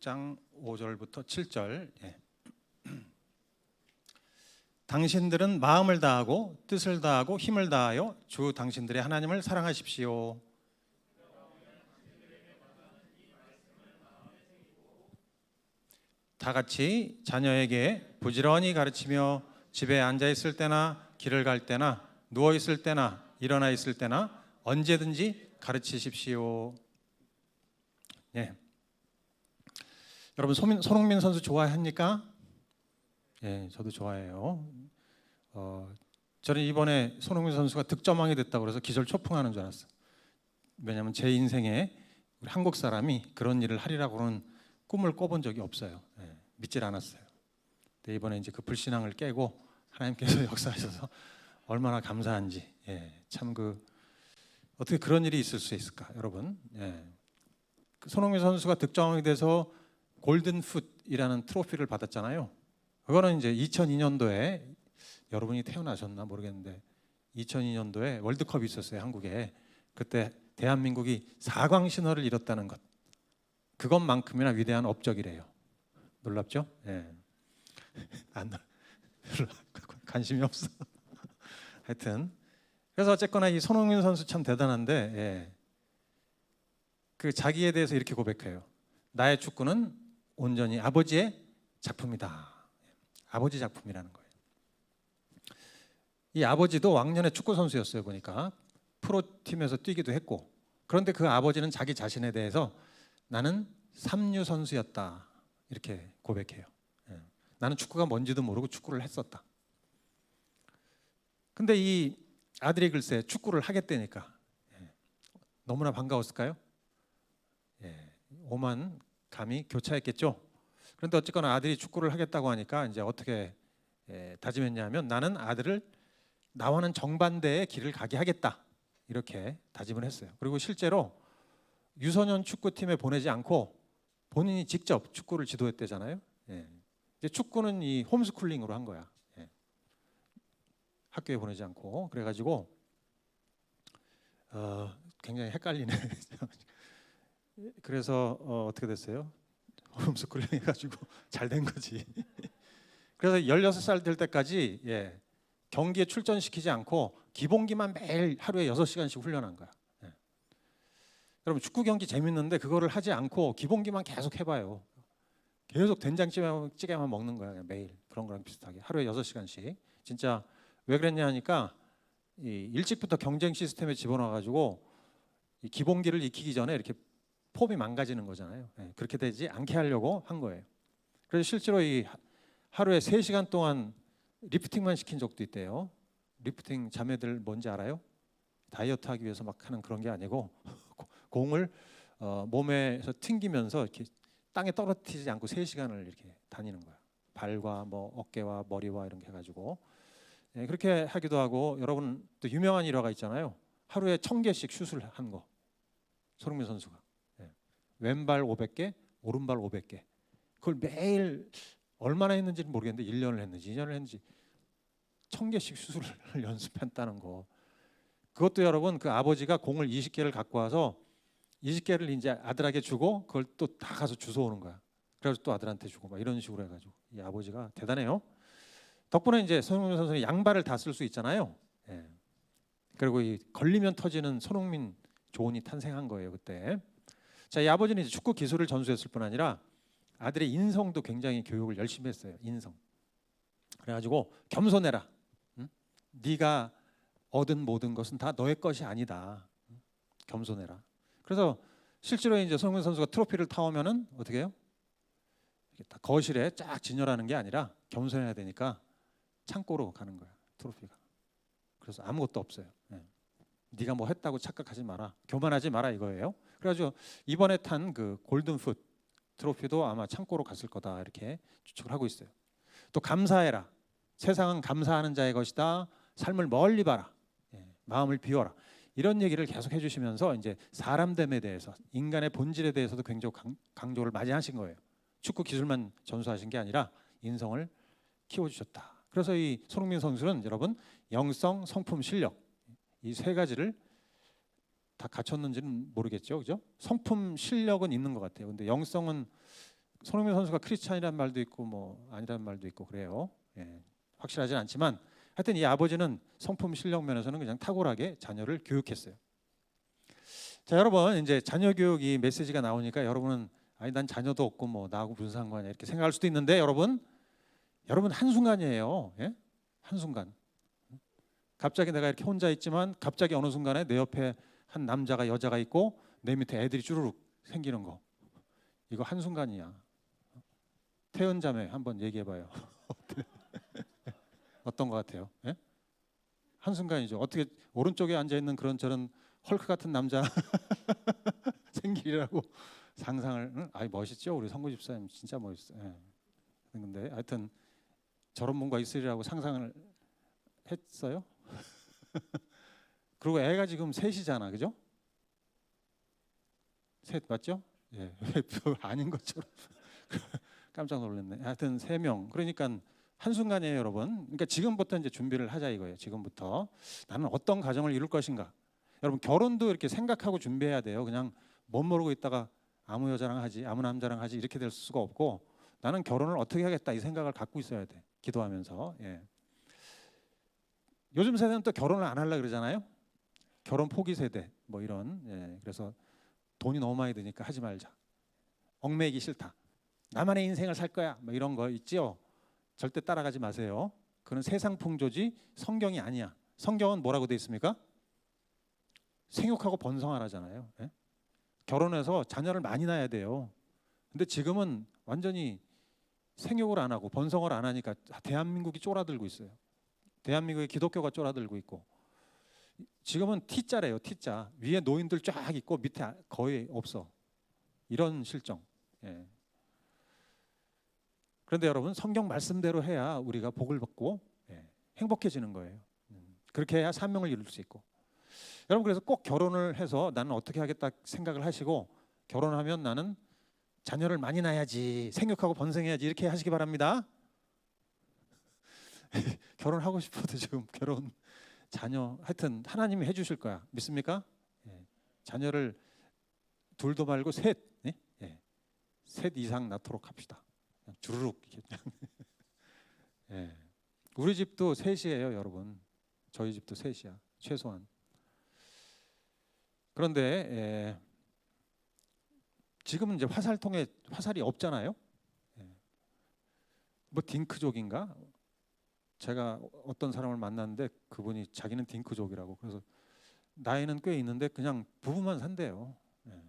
16장 5절부터 7절. 당신들은 마음을 다하고 뜻을 다하고 힘을 다하여 주 당신들의 하나님을 사랑하십시오. 다 같이 자녀에게 부지런히 가르치며 집에 앉아 있을 때나 길을 갈 때나 누워 있을 때나 일어나 있을 때나 언제든지 가르치십시오. 여러분 손흥민 선수 좋아합니까? 저도 좋아해요. 저는 이번에 손흥민 선수가 득점왕이 됐다고 그래서 기절초풍하는 줄 알았어요. 왜냐하면 제 인생에 우리 한국 사람이 그런 일을 하리라고는 꿈을 꿔본 적이 없어요. 믿질 않았어요. 근데 이번에 이제 그 불신앙을 깨고 하나님께서 역사하셔서 얼마나 감사한지. 참 어떻게 그런 일이 있을 수 있을까, 여러분? 그 손흥민 선수가 득점왕이 돼서 골든풋이라는 트로피를 받았잖아요. 그거는 이제 2002년도에 여러분이 태어나셨나 모르겠는데 2002년도에 월드컵이 있었어요, 한국에. 그때 대한민국이 4광 신화를 이뤘다는 것, 그것만큼이나 위대한 업적이래요. 놀랍죠? 안 관심이 없어. 하여튼 그래서 어쨌거나 이 손흥민 선수 참 대단한데, 그 자기에 대해서 이렇게 고백해요. 나의 축구는 온전히 아버지의 작품이다. 아버지 작품이라는 거예요. 이 아버지도 왕년에 축구 선수였어요. 보니까 프로팀에서 뛰기도 했고. 그런데 그 아버지는 자기 자신에 대해서 나는 삼류 선수였다, 이렇게 고백해요. 나는 축구가 뭔지도 모르고 축구를 했었다. 근데 이 아들이 글쎄 축구를 하겠다니까 너무나 반가웠을까요? 오만 감이 교차했겠죠. 그런데 어쨌거나 아들이 축구를 하겠다고 하니까 이제 어떻게 다짐했냐면, 나는 아들을 나와는 정반대의 길을 가게 하겠다, 이렇게 다짐을 했어요. 그리고 실제로 유소년 축구팀에 보내지 않고 본인이 직접 축구를 지도했대잖아요. 이제 축구는 이 홈스쿨링으로 한 거야. 학교에 보내지 않고. 그래가지고 굉장히 헷갈리네. 그래서 어떻게 됐어요? 홈스쿨링 해가지고 잘 된 거지. 그래서 16살 될 때까지 경기에 출전시키지 않고 기본기만 매일 하루에 6시간씩 훈련한 거야. 여러분 축구 경기 재밌는데 그거를 하지 않고 기본기만 계속 해봐요. 계속 된장찌개만 먹는 거야, 매일. 그런 거랑 비슷하게 하루에 6시간씩. 진짜 왜 그랬냐 하니까 일찍부터 경쟁 시스템에 집어넣어가지고 이 기본기를 익히기 전에 이렇게 폼이 망가지는 거잖아요. 그렇게 되지 않게 하려고 한 거예요. 그래서 실제로 이 하루에 3시간 동안 리프팅만 시킨 적도 있대요. 리프팅 자매들 뭔지 알아요? 다이어트 하기 위해서 막 하는 그런 게 아니고 공을 몸에서 튕기면서 이렇게 땅에 떨어뜨리지 않고 3시간을 이렇게 다니는 거야. 발과 뭐 어깨와 머리와 이런 게 해가지고 그렇게 하기도 하고. 여러분 또 유명한 일화가 있잖아요. 하루에 1000개씩 슛을 한 거, 손흥민 선수가. 왼발 500개, 오른발 500개. 그걸 매일 얼마나 했는지는 모르겠는데 1년을 했는지 2년을 했는지 1000개씩 슛을 연습했다는 거. 그것도 여러분 그 아버지가 공을 20개를 갖고 와서 20개를 이제 아들에게 주고 그걸 또 다 가서 주워오는 거야. 그래서 또 아들한테 주고 막 이런 식으로 해가지고. 이 아버지가 대단해요. 덕분에 이제 손흥민 선수는 양발을 다 쓸 수 있잖아요. 그리고 이 걸리면 터지는 손흥민 조언이 탄생한 거예요, 그때. 자, 이 아버지는 이제 축구 기술을 전수했을 뿐 아니라 아들의 인성도 굉장히 교육을 열심히 했어요. 인성. 그래가지고 겸손해라. 네가 얻은 모든 것은 다 너의 것이 아니다. 겸손해라. 그래서 실제로 이제 손흥민 선수가 트로피를 타오면은 어떻게 해요? 거실에 쫙 진열하는 게 아니라 겸손해야 되니까 창고로 가는 거야, 트로피가. 그래서 아무것도 없어요. 네가 뭐 했다고 착각하지 마라, 교만하지 마라, 이거예요. 그래가지고 이번에 탄 그 골든풋 트로피도 아마 창고로 갔을 거다, 이렇게 추측을 하고 있어요. 또 감사해라. 세상은 감사하는 자의 것이다. 삶을 멀리 봐라. 마음을 비워라. 이런 얘기를 계속 해주시면서 이제 사람됨에 대해서, 인간의 본질에 대해서도 굉장히 강조를 많이 하신 거예요. 축구 기술만 전수하신 게 아니라 인성을 키워주셨다. 그래서 이 손흥민 선수는 여러분 영성, 성품, 실력, 이 3가지를 다 갖췄는지는 모르겠죠, 그죠? 성품, 실력은 있는 것 같아요. 근데 영성은 손흥민 선수가 크리스찬이라는 말도 있고 뭐 아니라는 말도 있고 그래요. 예, 확실하진 않지만 하여튼 이 아버지는 성품 실력 면에서는 그냥 탁월하게 자녀를 교육했어요. 자, 여러분 이제 자녀 교육이 메시지가 나오니까 여러분은 아니 난 자녀도 없고 뭐 나하고 무슨 상관이야 이렇게 생각할 수도 있는데 여러분 한순간이에요. 예? 한순간. 갑자기 내가 이렇게 혼자 있지만 갑자기 어느 순간에 내 옆에 한 남자가 여자가 있고 내 밑에 애들이 쭈루룩 생기는 거. 이거 한순간이야. 태연 자매 한번 얘기해 봐요. 어떤 것 같아요? 예? 한순간이죠. 어떻게 오른쪽에 앉아 있는 그런 저런 헐크 같은 남자 생기라고 상상을 응? 아이 멋있죠. 우리 성구 집사님 진짜 멋있어요. 예. 근데 하여튼 저런 뭔가 있으리라고 상상을 했어요. 그리고 애가 지금 셋이잖아, 그죠? 셋 맞죠? 예, 아닌 것처럼 깜짝 놀랐네. 하여튼 3명. 그러니까 한순간이에요, 여러분. 그러니까 지금부터 이제 준비를 하자 이거예요. 지금부터 나는 어떤 가정을 이룰 것인가. 여러분 결혼도 이렇게 생각하고 준비해야 돼요. 그냥 못 모르고 있다가 아무 여자랑 하지, 아무 남자랑 하지 이렇게 될 수가 없고 나는 결혼을 어떻게 하겠다 이 생각을 갖고 있어야 돼. 기도하면서. 예. 요즘 세대는 또 결혼을 안 하려고 그러잖아요. 결혼 포기 세대 뭐 이런. 예. 그래서 돈이 너무 많이 드니까 하지 말자. 얽매이기 싫다. 나만의 인생을 살 거야. 뭐 이런 거 있지요. 절대 따라가지 마세요. 그건 세상 풍조지 성경이 아니야. 성경은 뭐라고 돼 있습니까? 생육하고 번성하라잖아요. 예? 결혼해서 자녀를 많이 낳아야 돼요. 근데 지금은 완전히 생육을 안 하고 번성을 안 하니까 대한민국이 쫄아들고 있어요. 대한민국의 기독교가 쫄아들고 있고 지금은 T자래요. T자. 위에 노인들 쫙 있고 밑에 거의 없어. 이런 실정. 예. 그런데 여러분 성경 말씀대로 해야 우리가 복을 받고 예, 행복해지는 거예요. 그렇게 해야 사명을 이룰 수 있고. 여러분 그래서 꼭 결혼을 해서 나는 어떻게 하겠다 생각을 하시고 결혼하면 나는 자녀를 많이 낳아야지 생육하고 번성해야지 이렇게 하시기 바랍니다. 결혼하고 싶어도 지금 결혼 자녀 하여튼 하나님이 해주실 거야. 믿습니까? 예. 자녀를 둘도 말고 셋, 예? 예. 셋 이상 낳도록 합시다. 그냥 주르륵. 예. 우리 집도 셋이에요, 여러분. 저희 집도 셋이야, 최소한. 그런데 지금은 이제 화살통에 화살이 없잖아요. 예. 뭐 딩크족인가? 제가 어떤 사람을 만났는데 그분이 자기는 딩크족이라고 그래서 나이는 꽤 있는데 그냥 부부만 산대요. 예.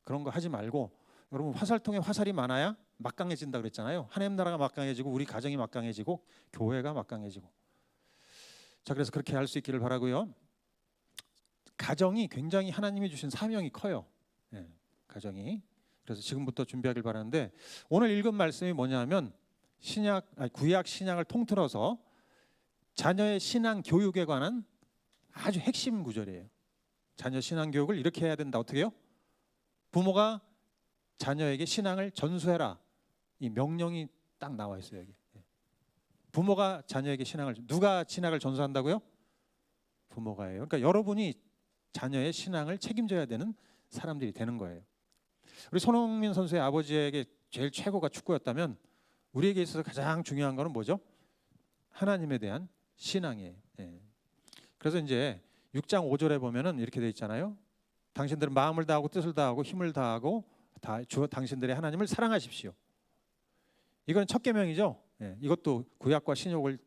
그런 거 하지 말고 여러분 화살통에 화살이 많아야 막강해진다 그랬잖아요. 하나님 나라가 막강해지고 우리 가정이 막강해지고 교회가 막강해지고. 자 그래서 그렇게 할 수 있기를 바라고요. 가정이 굉장히 하나님이 주신 사명이 커요. 예. 가정이. 그래서 지금부터 준비하길 바라는데 오늘 읽은 말씀이 뭐냐면 구약 신약을 통틀어서 자녀의 신앙 교육에 관한 아주 핵심 구절이에요. 자녀 신앙 교육을 이렇게 해야 된다. 어떻게요? 부모가 자녀에게 신앙을 전수해라. 이 명령이 딱 나와 있어요. 여기. 부모가 자녀에게 누가 신앙을 전수한다고요? 부모가 해요. 그러니까 여러분이 자녀의 신앙을 책임져야 되는 사람들이 되는 거예요. 우리 손흥민 선수의 아버지에게 제일 최고가 축구였다면 우리에게 있어서 가장 중요한 거는 뭐죠? 하나님에 대한 신앙이에요. 예. 그래서 이제 6장 5절에 보면은 이렇게 돼 있잖아요. 당신들은 마음을 다하고 뜻을 다하고 힘을 다하고 당신들의 하나님을 사랑하십시오. 이건 첫 계명이죠. 예. 이것도 구약과 신약을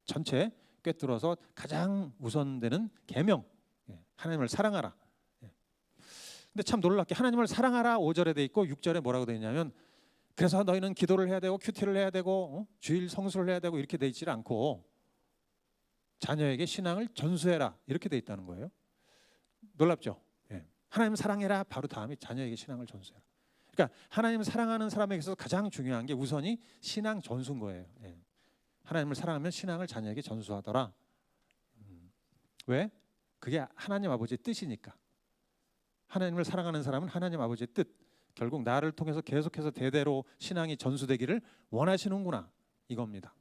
전체 꿰뚫어서 가장 우선되는 계명. 예. 하나님을 사랑하라. 예. 근데 참 놀랍게 하나님을 사랑하라 5절에 돼 있고 6절에 뭐라고 돼 있냐면 그래서 너희는 기도를 해야 되고 큐티를 해야 되고 주일 성수를 해야 되고 이렇게 돼 있지 않고 자녀에게 신앙을 전수해라 이렇게 돼 있다는 거예요. 놀랍죠? 예. 하나님 사랑해라 바로 다음에 자녀에게 신앙을 전수해라. 그러니까 하나님을 사랑하는 사람에게 있어서 가장 중요한 게 우선이 신앙 전수인 거예요. 예. 하나님을 사랑하면 신앙을 자녀에게 전수하더라. 왜? 그게 하나님 아버지의 뜻이니까. 하나님을 사랑하는 사람은 하나님 아버지의 뜻. 결국 나를 통해서 계속해서 대대로 신앙이 전수되기를 원하시는구나 이겁니다.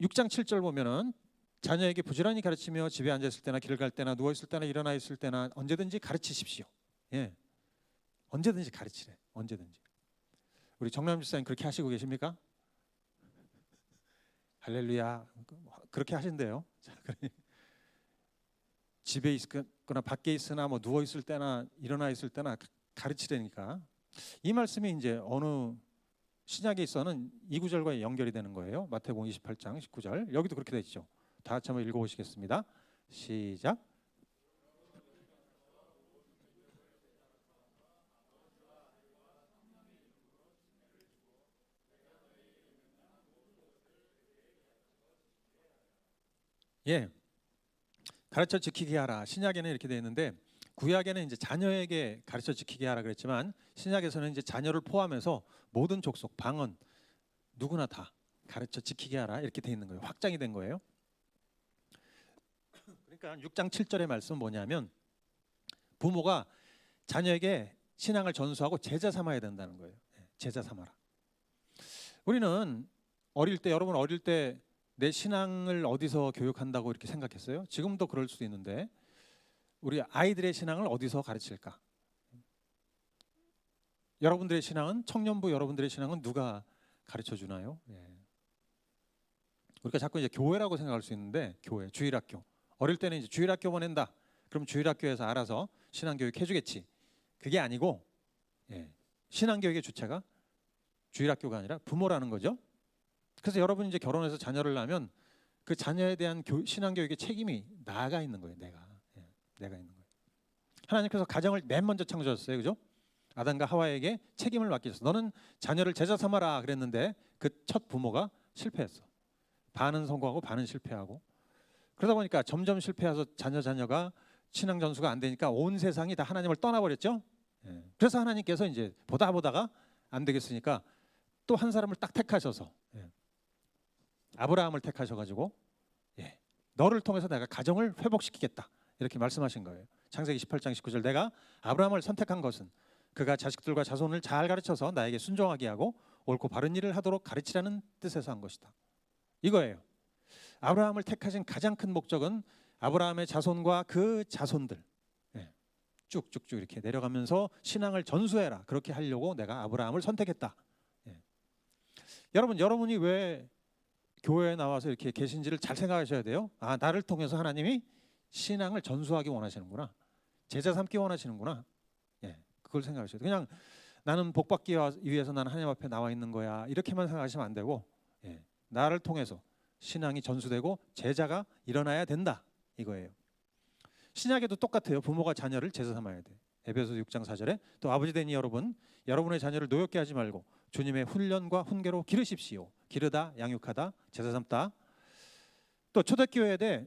6장 7절 보면은 자녀에게 부지런히 가르치며 집에 앉아 있을 때나 길을 갈 때나 누워 있을 때나 일어나 있을 때나 언제든지 가르치십시오. 예. 언제든지 가르치래. 언제든지. 우리 정남 집사님 그렇게 하시고 계십니까? 할렐루야. 그렇게 하신대요. 집에 있거나 밖에 있으나 뭐 누워 있을 때나 일어나 있을 때나 가르치려니까 이 말씀이 이제 어느 신약에 있어는 이 구절과 연결이 되는 거예요. 마태복음 28장 19절. 여기도 그렇게 돼 있죠. 다 같이 한번 읽어보시겠습니다. 시작. 예, 가르쳐 지키게 하라. 신약에는 이렇게 돼 있는데 구약에는 이제 자녀에게 가르쳐 지키게 하라 그랬지만 신약에서는 이제 자녀를 포함해서 모든 족속, 방언 누구나 다 가르쳐 지키게 하라 이렇게 돼 있는 거예요. 확장이 된 거예요. 그러니까 6장 7절의 말씀은 뭐냐면 부모가 자녀에게 신앙을 전수하고 제자 삼아야 된다는 거예요. 제자 삼아라. 우리는 여러분 어릴 때 내 신앙을 어디서 교육한다고 이렇게 생각했어요? 지금도 그럴 수도 있는데 우리 아이들의 신앙을 어디서 가르칠까? 여러분들의 신앙은 청년부 여러분들의 신앙은 누가 가르쳐 주나요? 우리가 자꾸 이제 교회라고 생각할 수 있는데 교회, 주일학교. 어릴 때는 이제 주일학교 보낸다. 그럼 주일학교에서 알아서 신앙교육 해주겠지. 그게 아니고 신앙교육의 주체가 주일학교가 아니라 부모라는 거죠. 그래서 여러분 이제 결혼해서 자녀를 낳으면 그 자녀에 대한 신앙교육의 책임이 나가 있는 거예요. 내가 있는 거예요. 하나님께서 가정을 맨 먼저 창조하셨어요, 그죠? 아담과 하와에게 책임을 맡기셨어. 너는 자녀를 제자 삼아라 그랬는데 그 첫 부모가 실패했어. 반은 성공하고 반은 실패하고. 그러다 보니까 점점 실패해서 자녀가 신앙 전수가 안 되니까 온 세상이 다 하나님을 떠나버렸죠. 그래서 하나님께서 이제 보다가 안 되겠으니까 또 한 사람을 딱 택하셔서 아브라함을 택하셔가지고 너를 통해서 내가 가정을 회복시키겠다 이렇게 말씀하신 거예요. 창세기 18장 19절 내가 아브라함을 선택한 것은 그가 자식들과 자손을 잘 가르쳐서 나에게 순종하게 하고 옳고 바른 일을 하도록 가르치라는 뜻에서 한 것이다. 이거예요. 아브라함을 택하신 가장 큰 목적은 아브라함의 자손과 그 자손들 쭉쭉쭉 이렇게 내려가면서 신앙을 전수해라. 그렇게 하려고 내가 아브라함을 선택했다. 여러분이 왜 교회에 나와서 이렇게 계신지를 잘 생각하셔야 돼요. 아, 나를 통해서 하나님이 신앙을 전수하기 원하시는구나. 제자 삼기 원하시는구나. 그걸 생각하셔야 돼요. 그냥 나는 복받기 위해서 나는 하나님 앞에 나와 있는 거야. 이렇게만 생각하시면 안 되고 나를 통해서 신앙이 전수되고 제자가 일어나야 된다. 이거예요. 신약에도 똑같아요. 부모가 자녀를 제자 삼아야 돼. 에베소서 6장 4절에 또 아버지 되니 여러분의 자녀를 노엽게 하지 말고 주님의 훈련과 훈계로 기르십시오. 기르다, 양육하다, 제자 삼다. 또 초대교회에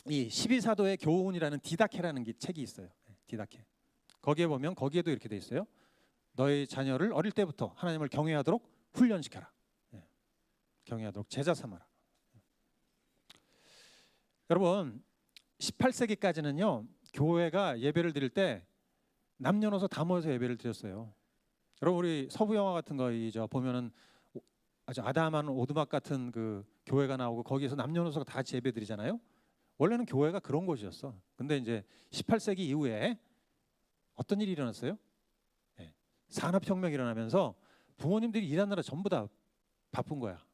이 12사도의 교훈이라는 디다케라는 책이 있어요. 디다케. 거기에 보면 거기에도 이렇게 돼 있어요. 너의 자녀를 어릴 때부터 하나님을 경외하도록 훈련시켜라. 경외하도록 제자 삼아라. 여러분 18세기까지는요 교회가 예배를 드릴 때 남녀노소 다 모여서 예배를 드렸어요. 여러분 우리 서부 영화 같은 거 보면은 아주 아담한 오두막 같은 그 교회가 나오고 거기에서 남녀노소가 다 같이 예배 드리잖아요. 원래는 교회가 그런 곳이었어. 근데 이제 18세기 이후에 어떤 일이 일어났어요? 산업혁명이 일어나면서 부모님들이 일하느라 전부 다 바쁜 거야.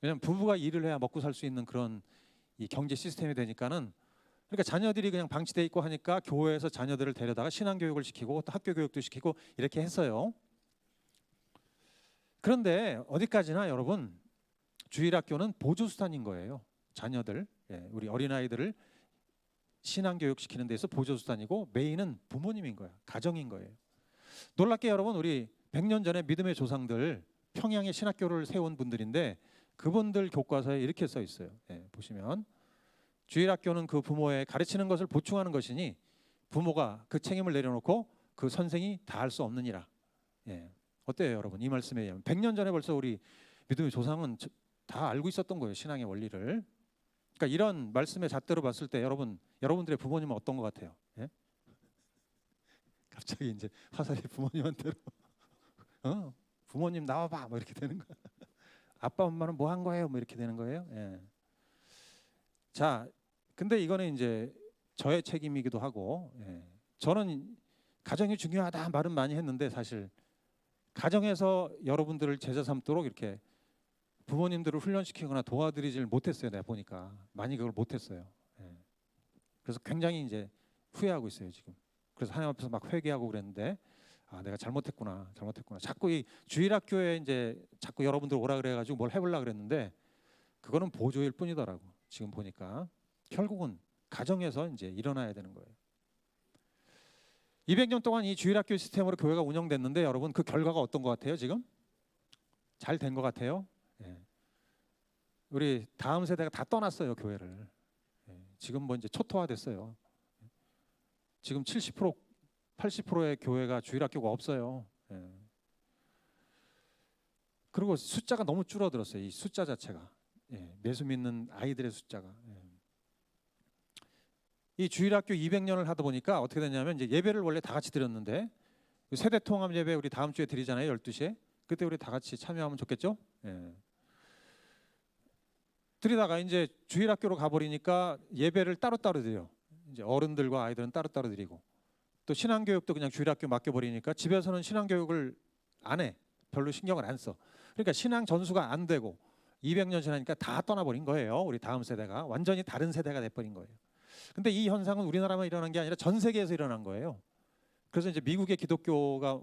왜냐면 부부가 일을 해야 먹고 살 수 있는 그런 이 경제 시스템이 되니까는 그러니까 자녀들이 그냥 방치돼 있고 하니까 교회에서 자녀들을 데려다가 신앙 교육을 시키고 또 학교 교육도 시키고 이렇게 했어요. 그런데 어디까지나 여러분 주일학교는 보조수단인 거예요. 자녀들, 우리 어린아이들을 신앙 교육 시키는 데서 보조수단이고 메인은 부모님인 거야. 가정인 거예요. 놀랍게 여러분 우리 100년 전에 믿음의 조상들 평양에 신학교를 세운 분들인데 그분들 교과서에 이렇게 써 있어요. 보시면 주일학교는 그 부모의 가르치는 것을 보충하는 것이니 부모가 그 책임을 내려놓고 그 선생이 다 할 수 없느니라. 어때요 여러분? 이 말씀에 의하면 100년 전에 벌써 우리 믿음의 조상은 다 알고 있었던 거예요. 신앙의 원리를. 그러니까 이런 말씀의 잣대로 봤을 때 여러분들의 부모님은 어떤 것 같아요? 갑자기 이제 화살이 부모님한테로 부모님 나와봐 뭐 이렇게 되는 거야. 아빠 엄마는 뭐 한 거예요? 뭐 이렇게 되는 거예요. 자, 근데 이거는 이제 저의 책임이기도 하고 저는 가정이 중요하다 말은 많이 했는데 사실 가정에서 여러분들을 제자 삼도록 이렇게 부모님들을 훈련시키거나 도와드리질 못했어요. 내가 보니까 많이 그걸 못했어요. 예. 그래서 굉장히 이제 후회하고 있어요 지금. 그래서 하나님 앞에서 막 회개하고 그랬는데 아 내가 잘못했구나. 자꾸 이 주일학교에 이제 자꾸 여러분들 오라 그래가지고 뭘 해보려 그랬는데 그거는 보조일 뿐이더라고. 지금 보니까 결국은 가정에서 이제 일어나야 되는 거예요. 200년 동안 이 주일학교 시스템으로 교회가 운영됐는데 여러분 그 결과가 어떤 것 같아요 지금? 잘 된 것 같아요? 예. 우리 다음 세대가 다 떠났어요 교회를. 예. 지금 뭐 이제 초토화됐어요. 지금 70% 80%의 교회가 주일학교가 없어요. 예. 그리고 숫자가 너무 줄어들었어요. 이 숫자 자체가. 예. 예수 믿는 아이들의 숫자가. 예. 이 주일학교 200년을 하다 보니까 어떻게 됐냐면 이제 예배를 원래 다 같이 드렸는데 세대 통합 예배 우리 다음 주에 드리잖아요. 12시에. 그때 우리 다 같이 참여하면 좋겠죠? 예. 드리다가 이제 주일학교로 가버리니까 예배를 따로따로 드려. 이제 어른들과 아이들은 따로따로 드리고 또 신앙교육도 그냥 주일학교 맡겨버리니까 집에서는 신앙교육을 안 해. 별로 신경을 안 써. 그러니까 신앙 전수가 안 되고 200년 지나니까 다 떠나버린 거예요. 우리 다음 세대가 완전히 다른 세대가 돼버린 거예요. 근데 이 현상은 우리나라만 일어난 게 아니라 전 세계에서 일어난 거예요. 그래서 이제 미국의 기독교가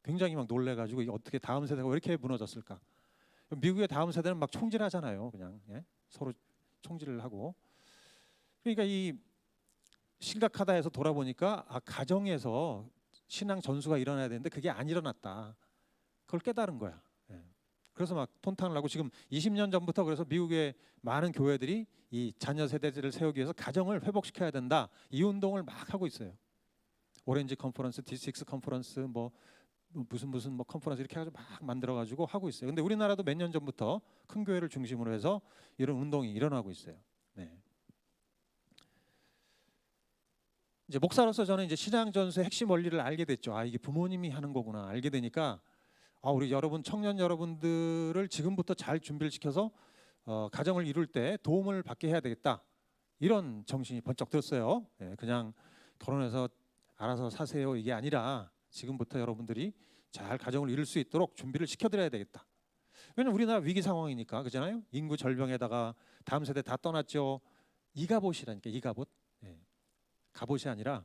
굉장히 막 놀래가지고 이게 어떻게 다음 세대가 왜 이렇게 무너졌을까? 미국의 다음 세대는 막 총질하잖아요. 그냥 예? 서로 총질을 하고. 그러니까 이 심각하다 해서 돌아보니까 아, 가정에서 신앙 전수가 일어나야 되는데 그게 안 일어났다. 그걸 깨달은 거야. 예. 그래서 막 통탄을 하고 지금 20년 전부터 그래서 미국의 많은 교회들이 이 자녀 세대들을 세우기 위해서 가정을 회복시켜야 된다. 이 운동을 막 하고 있어요. 오렌지 컨퍼런스, D6 컨퍼런스 뭐 무슨 뭐 컨퍼런스 이렇게 해가지고 막 만들어가지고 하고 있어요. 근데 우리나라도 몇 년 전부터 큰 교회를 중심으로 해서 이런 운동이 일어나고 있어요. 네. 이제 목사로서 저는 이제 신앙 전수의 핵심 원리를 알게 됐죠. 아 이게 부모님이 하는 거구나 알게 되니까 아 우리 여러분 청년 여러분들을 지금부터 잘 준비를 시켜서 가정을 이룰 때 도움을 받게 해야 되겠다. 이런 정신이 번쩍 들었어요. 예, 그냥 결혼해서 알아서 사세요 이게 아니라 지금부터 여러분들이 잘 가정을 이룰 수 있도록 준비를 시켜드려야 되겠다. 왜냐면 우리나라 위기 상황이니까 그잖아요. 인구 절병에다가 다음 세대 다 떠났죠. 이가봇이라니까 이가봇. 예, 갑옷이 아니라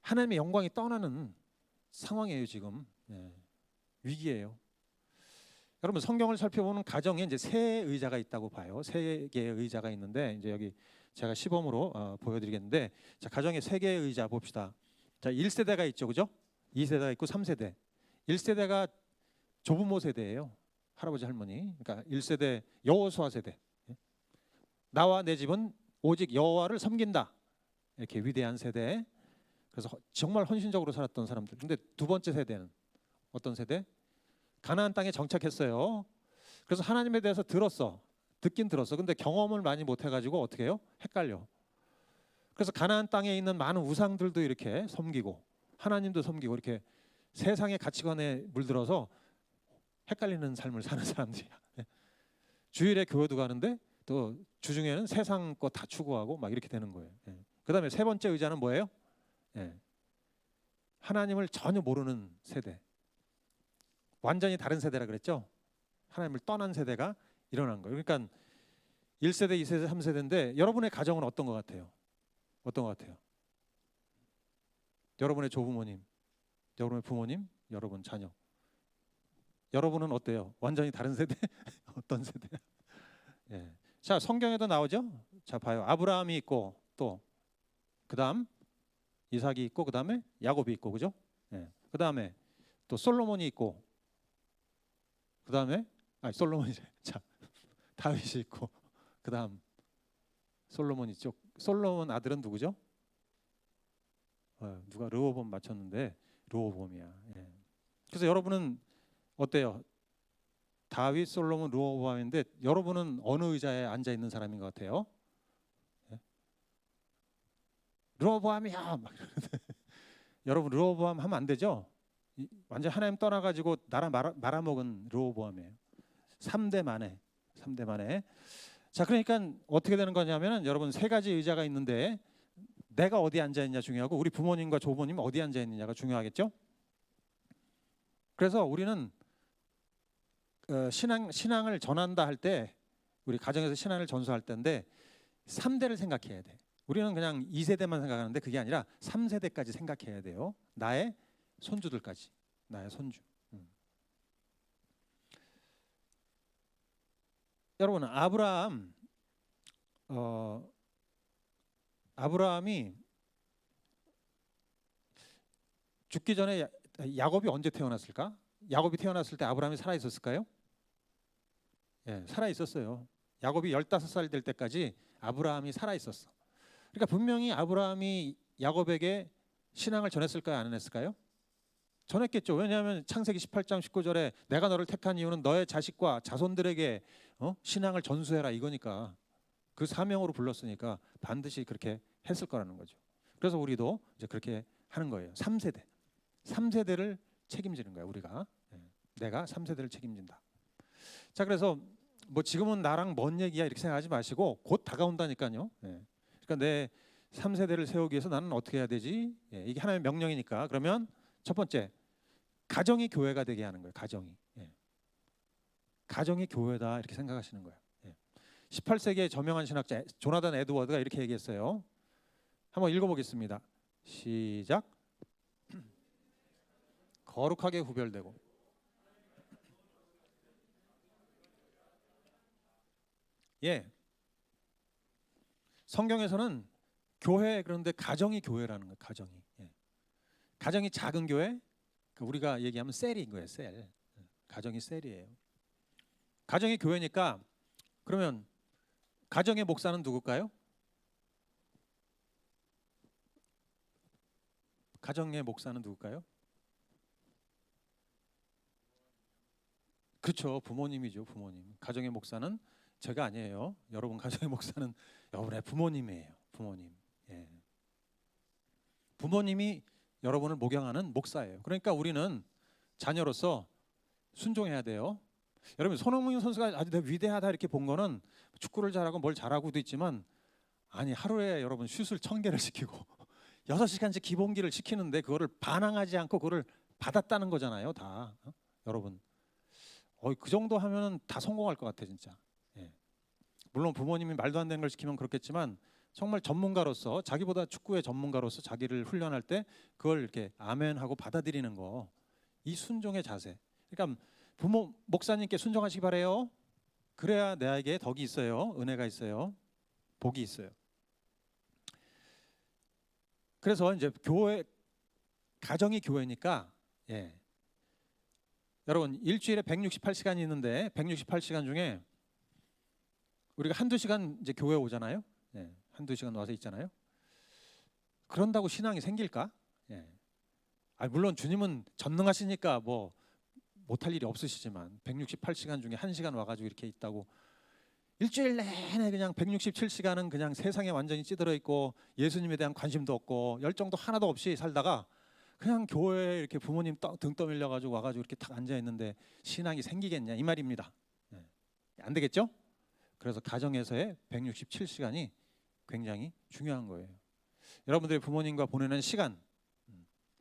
하나님의 영광이 떠나는 상황이에요 지금. 예, 위기예요. 여러분 성경을 살펴보면 가정에 이제 세 의자가 있다고 봐요. 세 개의 의자가 있는데 이제 여기 제가 시범으로 보여드리겠는데 자 가정에 세 개의 의자 봅시다. 자 1세대가 있죠, 그죠? 2세대가 있고 3세대. 1세대가 조부모 세대예요. 할아버지 할머니. 그러니까 1세대 여호수아 세대. 나와 내 집은 오직 여호와를 섬긴다. 이렇게 위대한 세대. 그래서 정말 헌신적으로 살았던 사람들. 근데 두 번째 세대는 어떤 세대? 가나안 땅에 정착했어요. 그래서 하나님에 대해서 듣긴 들었어. 근데 경험을 많이 못 해가지고 어떻게 해요? 헷갈려. 그래서 가나안 땅에 있는 많은 우상들도 이렇게 섬기고 하나님도 섬기고 이렇게 세상의 가치관에 물들어서 헷갈리는 삶을 사는 사람들이야. 주일에 교회도 가는데 또 주중에는 세상 거 다 추구하고 막 이렇게 되는 거예요. 그다음에 세 번째 의자는 뭐예요? 하나님을 전혀 모르는 세대. 완전히 다른 세대라 그랬죠. 하나님을 떠난 세대가 일어난 거예요. 그러니까 1세대, 2세대, 3세대인데 여러분의 가정은 어떤 것 같아요? 어떤 것 같아요? 여러분의 조부모님, 여러분의 부모님, 여러분 자녀. 여러분은 어때요? 완전히 다른 세대? 어떤 세대? 예. 자 성경에도 나오죠. 자 봐요. 아브라함이 있고 또 그다음 이삭이 있고 그다음에 야곱이 있고 그죠? 예. 그다음에 또 솔로몬이 있고 그다음에 솔로몬이 자 다윗이 있고 그다음 솔로몬 있죠. 솔로몬 아들은 누구죠? 누가 르호보암 맞췄는데 르호보암이야. 예. 그래서 여러분은 어때요? 다윗, 솔로몬, 르호보암인데 여러분은 어느 의자에 앉아 있는 사람인 것 같아요? 예? 르호보암이야. 막 여러분 르호보암 하면 안 되죠? 완전 하나님 떠나가지고 나라 말아먹은 르호보암이에요. 3대 만에. 자 그러니까 어떻게 되는 거냐면은 여러분 세 가지 의자가 있는데 내가 어디 앉아 있냐 중요하고 우리 부모님과 조부모님 어디 앉아 있느냐가 중요하겠죠. 그래서 우리는 신앙을 전한다 할 때 우리 가정에서 신앙을 전수할 때인데 3대를 생각해야 돼. 우리는 그냥 2세대만 생각하는데 그게 아니라 3세대까지 생각해야 돼요. 나의 손주들까지. 나의 손주. 여러분 아브라함이 죽기 전에 야곱이 언제 태어났을까? 야곱이 태어났을 때 아브라함이 살아 있었을까요? 예, 살아 있었어요. 야곱이 15살 될 때까지 아브라함이 살아 있었어. 그러니까 분명히 아브라함이 야곱에게 신앙을 전했을까요? 안 했을까요? 전했겠죠. 왜냐하면 창세기 18장 19절에 내가 너를 택한 이유는 너의 자식과 자손들에게 신앙을 전수해라 이거니까. 그 사명으로 불렀으니까 반드시 그렇게 했을 거라는 거죠. 그래서 우리도 이제 그렇게 하는 거예요. 3세대를 책임지는 거예요. 우리가. 내가 3세대를 책임진다. 자, 그래서 뭐 지금은 나랑 먼 얘기야 이렇게 생각하지 마시고 곧 다가온다니까요. 그러니까 내 3세대를 세우기 위해서 나는 어떻게 해야 되지? 이게 하나님의 명령이니까. 그러면 첫 번째, 가정이 교회가 되게 하는 거예요. 가정이 교회다 이렇게 생각하시는 거예요. 18세기의 저명한 신학자 조나단 에드워드가 이렇게 얘기했어요. 한번 읽어보겠습니다. 시작. 거룩하게 구별되고 성경에서는 교회 그런데 가정이 교회라는 거예요. 가정이 작은 교회, 우리가 얘기하면 셀인 거예요. 셀. 가정이 셀이에요. 가정이 교회니까 그러면 가정의 목사는 누굴까요? 가정의 목사는 누굴까요? 그렇죠. 부모님이죠. 부모님. 가정의 목사는 제가 아니에요. 여러분 가정의 목사는 여러분의 부모님이에요. 부모님. 부모님이 여러분을 목양하는 목사예요. 그러니까 우리는 자녀로서 순종해야 돼요. 여러분 손흥민 선수가 아주 위대하다 이렇게 본 거는 축구를 잘하고 뭘 잘하고도 있지만 아니 하루에 여러분 슛을 1000개를 시키고 6시간씩 기본기를 시키는데 그거를 반항하지 않고 그거를 받았다는 거잖아요. 다 여러분 그 정도 하면은 다 성공할 것 같아 진짜. 물론 부모님이 말도 안 되는 걸 시키면 그렇겠지만 정말 전문가로서 자기보다 축구의 전문가로서 자기를 훈련할 때 그걸 이렇게 아멘하고 받아들이는 거, 이 순종의 자세. 그러니까 부모 목사님께 순종하시기 바래요. 그래야 내에게 덕이 있어요. 은혜가 있어요. 복이 있어요. 그래서 이제 교회 가정이 교회니까 여러분 일주일에 168시간이 있는데 168시간 중에 우리가 한두 시간 이제 교회 오잖아요. 한두 시간 와서 있잖아요. 그런다고 신앙이 생길까? 물론 주님은 전능하시니까 뭐 못할 일이 없으시지만 168시간 중에 1시간 와가지고 이렇게 있다고 일주일 내내 그냥 167시간은 그냥 세상에 완전히 찌들어 있고 예수님에 대한 관심도 없고 열정도 하나도 없이 살다가 그냥 교회에 이렇게 부모님 등 떠밀려 가지고 와가지고 이렇게 탁 앉아 있는데 신앙이 생기겠냐 이 말입니다. 안 되겠죠? 그래서 가정에서의 167시간이 굉장히 중요한 거예요. 여러분들이 부모님과 보내는 시간.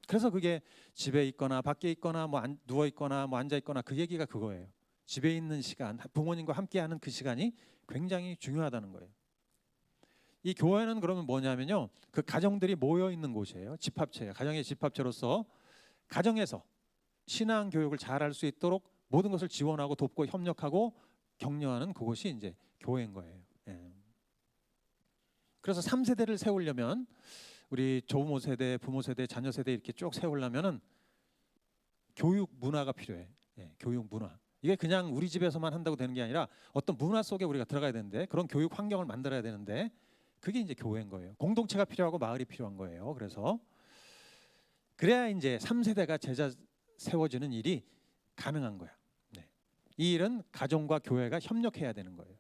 그래서 그게 집에 있거나 밖에 있거나 뭐 누워 있거나 뭐 앉아 있거나 그 얘기가 그거예요. 집에 있는 시간, 부모님과 함께하는 그 시간이 굉장히 중요하다는 거예요. 이 교회는 그러면 뭐냐면요, 그 가정들이 모여 있는 곳이에요. 집합체예요. 가정의 집합체로서 가정에서 신앙 교육을 잘할 수 있도록 모든 것을 지원하고 돕고 협력하고 격려하는 그곳이 이제 교회인 거예요. 그래서 3세대를 세우려면 우리 조부모 세대, 부모 세대, 자녀 세대 이렇게 쭉 세우려면은 교육 문화가 필요해. 교육 문화. 이게 그냥 우리 집에서만 한다고 되는 게 아니라 어떤 문화 속에 우리가 들어가야 되는데 그런 교육 환경을 만들어야 되는데 그게 이제 교회인 거예요. 공동체가 필요하고 마을이 필요한 거예요. 그래서 그래야 이제 3세대가 제자 세워지는 일이 가능한 거야. 이 일은 가정과 교회가 협력해야 되는 거예요.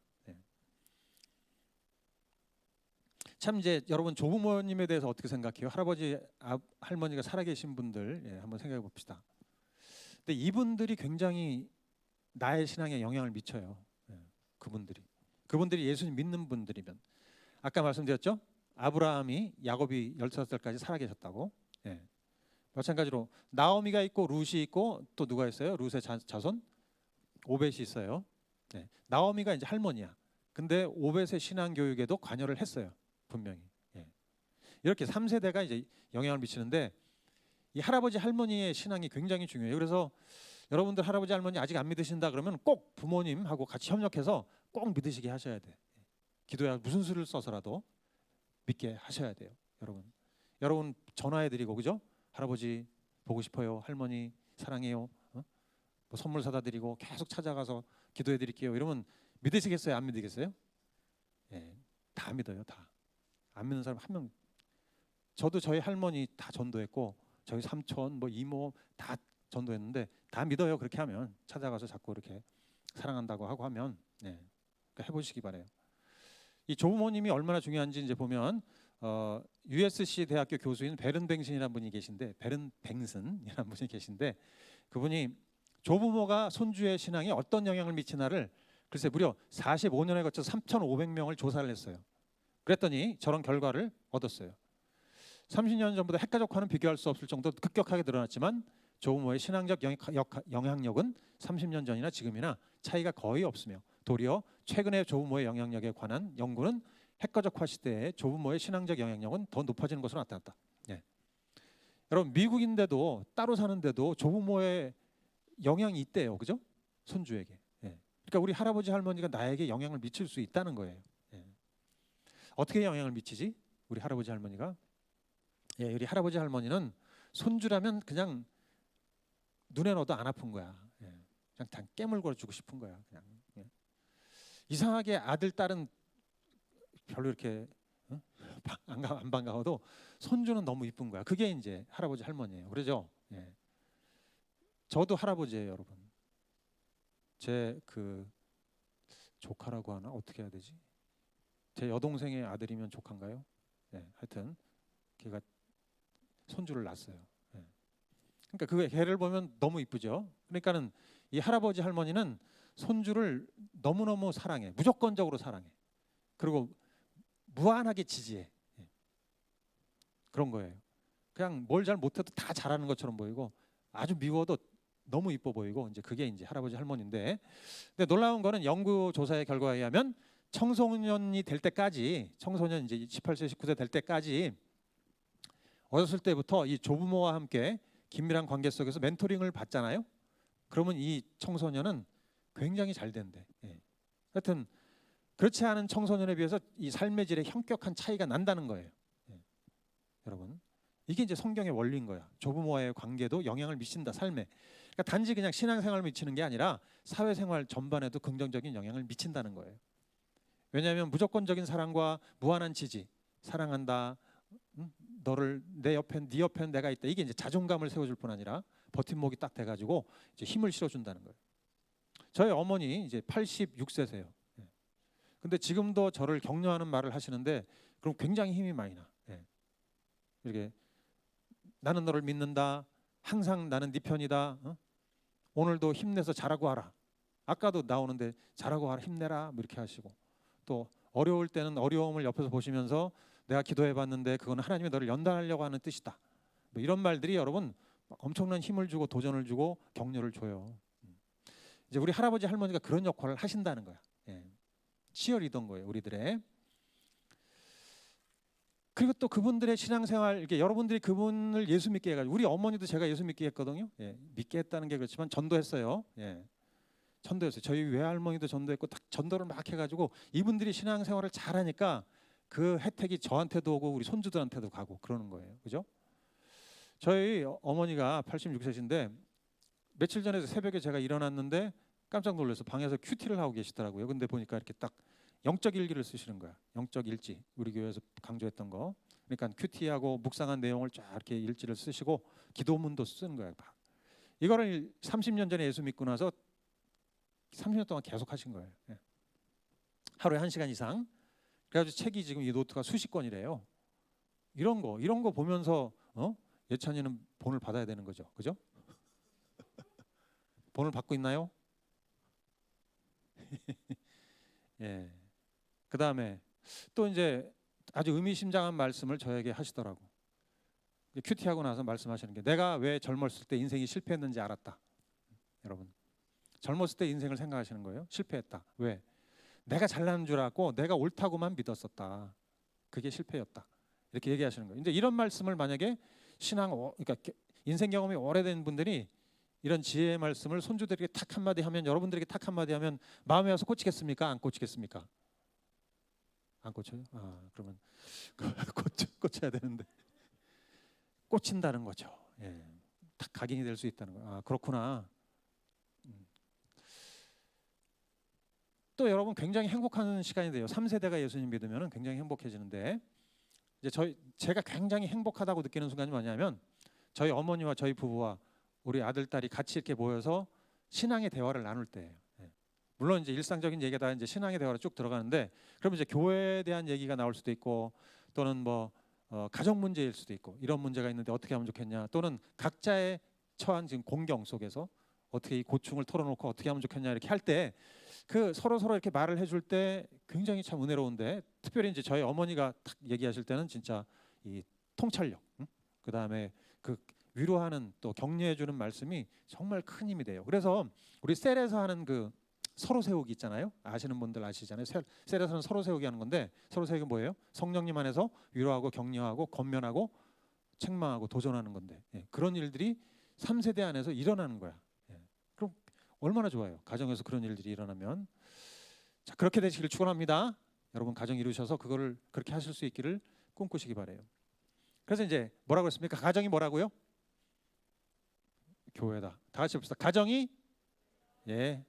참 이제 여러분 조부모님에 대해서 어떻게 생각해요? 할아버지, 할머니가 살아계신 분들 한번 생각해 봅시다. 근데 이분들이 굉장히 나의 신앙에 영향을 미쳐요. 그분들이 예수님 믿는 분들이면 아까 말씀드렸죠? 아브라함이 야곱이 15살까지 살아계셨다고. 예. 마찬가지로 나오미가 있고 룻이 있고 또 누가 있어요? 룻의 자손 오벳이 있어요. 예. 나오미가 이제 할머니야. 근데 오벳의 신앙 교육에도 관여를 했어요. 분명히. 예. 이렇게 3세대가 이제 영향을 미치는데 이 할아버지 할머니의 신앙이 굉장히 중요해요. 그래서 여러분들 할아버지 할머니 아직 안 믿으신다 그러면 꼭 부모님하고 같이 협력해서 꼭 믿으시게 하셔야 돼. 기도야 무슨 수를 써서라도 믿게 하셔야 돼요. 여러분 전화해드리고 그죠? 할아버지 보고 싶어요. 할머니 사랑해요. 뭐 선물 사다 드리고 계속 찾아가서 기도해드릴게요. 이러면 믿으시겠어요? 안 믿으겠어요? 예, 다 믿어요. 다. 안 믿는 사람 한 명. 저도 저희 할머니 다 전도했고 저희 삼촌 뭐 이모 다 전도했는데 다 믿어요. 그렇게 하면 찾아가서 자꾸 이렇게 사랑한다고 하고 하면 네, 그러니까 해보시기 바래요. 이 조부모님이 얼마나 중요한지 이제 보면 USC 대학교 교수인 베른뱅슨이라는 분이 계신데 베른뱅슨이라는 분이 계신데 그분이 조부모가 손주의 신앙에 어떤 영향을 미치나를 글쎄 무려 45년에 걸쳐서 3,500명을 조사를 했어요. 그랬더니 저런 결과를 얻었어요. 30년 전보다 핵가족화는 비교할 수 없을 정도로 급격하게 늘어났지만 조부모의 신앙적 영향력은 30년 전이나 지금이나 차이가 거의 없으며 도리어 최근의 조부모의 영향력에 관한 연구는 핵가족화 시대에 조부모의 신앙적 영향력은 더 높아지는 것으로 나타났다. 예. 여러분 미국인데도 따로 사는데도 조부모의 영향이 있대요, 그죠? 손주에게. 예. 그러니까 우리 할아버지 할머니가 나에게 영향을 미칠 수 있다는 거예요. 예. 어떻게 영향을 미치지? 우리 할아버지 할머니가 예, 우리 할아버지 할머니는 손주라면 그냥 눈에 넣어도 안 아픈 거야. 예. 그냥 깨물고 주고 싶은 거야. 그냥. 예. 이상하게 아들 딸은 별로 이렇게 안 반가워도 손주는 너무 이쁜 거야. 그게 이제 할아버지 할머니예요. 그러죠? 예. 저도 할아버지예요, 여러분. 제 그 조카라고 하나 어떻게 해야 되지? 제 여동생의 아들이면 조카인가요? 예, 하여튼 걔가 손주를 낳았어요. 예. 그러니까 그 걔를 보면 너무 이쁘죠. 그러니까는 이 할아버지 할머니는 손주를 너무너무 사랑해. 무조건적으로 사랑해. 그리고 무한하게 지지해. 예. 그런 거예요. 그냥 뭘 잘 못해도 다 잘하는 것처럼 보이고 아주 미워도 너무 이뻐 보이고 이제 그게 이제 할아버지 할머니인데 근데 놀라운 거는 연구 조사의 결과에 의하면 청소년이 될 때까지 청소년 이제 18세 19세 될 때까지 어렸을 때부터 이 조부모와 함께 긴밀한 관계 속에서 멘토링을 받잖아요. 그러면 이 청소년은 굉장히 잘 된대. 예. 하여튼 그렇지 않은 청소년에 비해서 이 삶의 질에 현격한 차이가 난다는 거예요. 예. 여러분 이게 이제 성경의 원리인 거야. 조부모와의 관계도 영향을 미친다 삶에. 그러니까 단지 그냥 신앙생활을 미치는 게 아니라 사회생활 전반에도 긍정적인 영향을 미친다는 거예요. 왜냐하면 무조건적인 사랑과 무한한 지지, 사랑한다, 너를 네 옆엔 내가 있다. 이게 이제 자존감을 세워줄 뿐 아니라 버팀목이 딱 돼가지고 이제 힘을 실어준다는 거예요. 저희 어머니 이제 86세세요. 근데 지금도 저를 격려하는 말을 하시는데 그럼 굉장히 힘이 많이 나. 예. 이렇게 나는 너를 믿는다. 항상 나는 네 편이다. 오늘도 힘내서 잘하고 하라. 아까도 나오는데 잘하고 하라 힘내라 뭐 이렇게 하시고 또 어려울 때는 어려움을 옆에서 보시면서 내가 기도해봤는데 그거는 하나님이 너를 연단하려고 하는 뜻이다. 뭐 이런 말들이 여러분 엄청난 힘을 주고 도전을 주고 격려를 줘요. 이제 우리 할아버지 할머니가 그런 역할을 하신다는 거야. 예. 치열이던 거예요, 우리들의. 그리고 또 그분들의 신앙생활, 이렇게 여러분들이 그분을 예수 믿게 해가지고 우리 어머니도 제가 예수 믿게 했거든요. 예. 믿게 했다는 게 그렇지만 전도했어요. 예. 전도했어요. 저희 외할머니도 전도했고 딱 전도를 막 해가지고 이분들이 신앙생활을 잘하니까 그 혜택이 저한테도 오고 우리 손주들한테도 가고 그러는 거예요. 그죠? 저희 어머니가 86세신데 며칠 전에 새벽에 제가 일어났는데 깜짝 놀라서 방에서 큐티를 하고 계시더라고요. 근데 보니까 이렇게 딱 영적 일기를 쓰시는 거야. 영적 일지. 우리 교회에서 강조했던 거. 그러니까 큐티하고 묵상한 내용을 쫙 이렇게 일지를 쓰시고 기도문도 쓰는 거야. 이거를 30년 전에 예수 믿고 나서 30년 동안 계속 하신 거예요. 예. 하루에 1시간 이상. 그래가지고 책이 지금 이 노트가 수십 권이래요. 이런 거 보면서 예찬이는 본을 받아야 되는 거죠. 그죠? 본을 받고 있나요? 예. 그 다음에 또 이제 아주 의미심장한 말씀을 저에게 하시더라고. 큐티하고 나서 말씀하시는 게 내가 왜 젊었을 때 인생이 실패했는지 알았다. 여러분 젊었을 때 인생을 생각하시는 거예요. 실패했다. 왜? 내가 잘나는 줄 알고 내가 옳다고만 믿었었다. 그게 실패였다. 이렇게 얘기하시는 거예요. 이제 이런 말씀을 만약에 그러니까 인생 경험이 오래된 분들이 이런 지혜의 말씀을 손주들에게 탁 한마디 하면, 여러분들에게 탁 한마디 하면 마음에 와서 꽂히겠습니까? 안 꽂히겠습니까? 안 꽂혀요? 그러면 꽂혀야 되는데 꽂힌다는 거죠. 예, 딱 각인이 될 수 있다는 거예요. 그렇구나. 또 여러분 굉장히 행복한 시간이 돼요. 3세대가 예수님 믿으면 굉장히 행복해지는데, 이제 제가 굉장히 행복하다고 느끼는 순간이 뭐냐면, 저희 어머니와 저희 부부와 우리 아들 딸이 같이 이렇게 모여서 신앙의 대화를 나눌 때예요. 예. 물론 이제 일상적인 얘기가 다 이제 신앙의 대화로 쭉 들어가는데, 그러면 이제 교회에 대한 얘기가 나올 수도 있고, 또는 뭐 가정 문제일 수도 있고, 이런 문제가 있는데 어떻게 하면 좋겠냐, 또는 각자의 처한 지금 공경 속에서 어떻게 이 고충을 털어놓고 어떻게 하면 좋겠냐, 이렇게 할 때 그 서로 이렇게 말을 해줄 때 굉장히 참 은혜로운데, 특별히 이제 저희 어머니가 딱 얘기하실 때는 진짜 이 통찰력, 그 다음에 그 위로하는 또 격려해주는 말씀이 정말 큰 힘이 돼요. 그래서 우리 셀에서 하는 그 서로 세우기 있잖아요. 아시는 분들 아시잖아요. 셀에서는 서로 세우기 하는 건데, 서로 세우기 뭐예요? 성령님 안에서 위로하고 격려하고 권면하고 책망하고 도전하는 건데, 그런 일들이 3세대 안에서 일어나는 거야. 그럼 얼마나 좋아요. 가정에서 그런 일들이 일어나면. 자, 그렇게 되시길 축원합니다. 여러분 가정 이루셔서 그거를 그렇게 하실 수 있기를 꿈꾸시기 바래요. 그래서 이제 뭐라고 했습니까? 가정이 뭐라고요? 교회다. 다 같이 봅시다. 가정이, 예.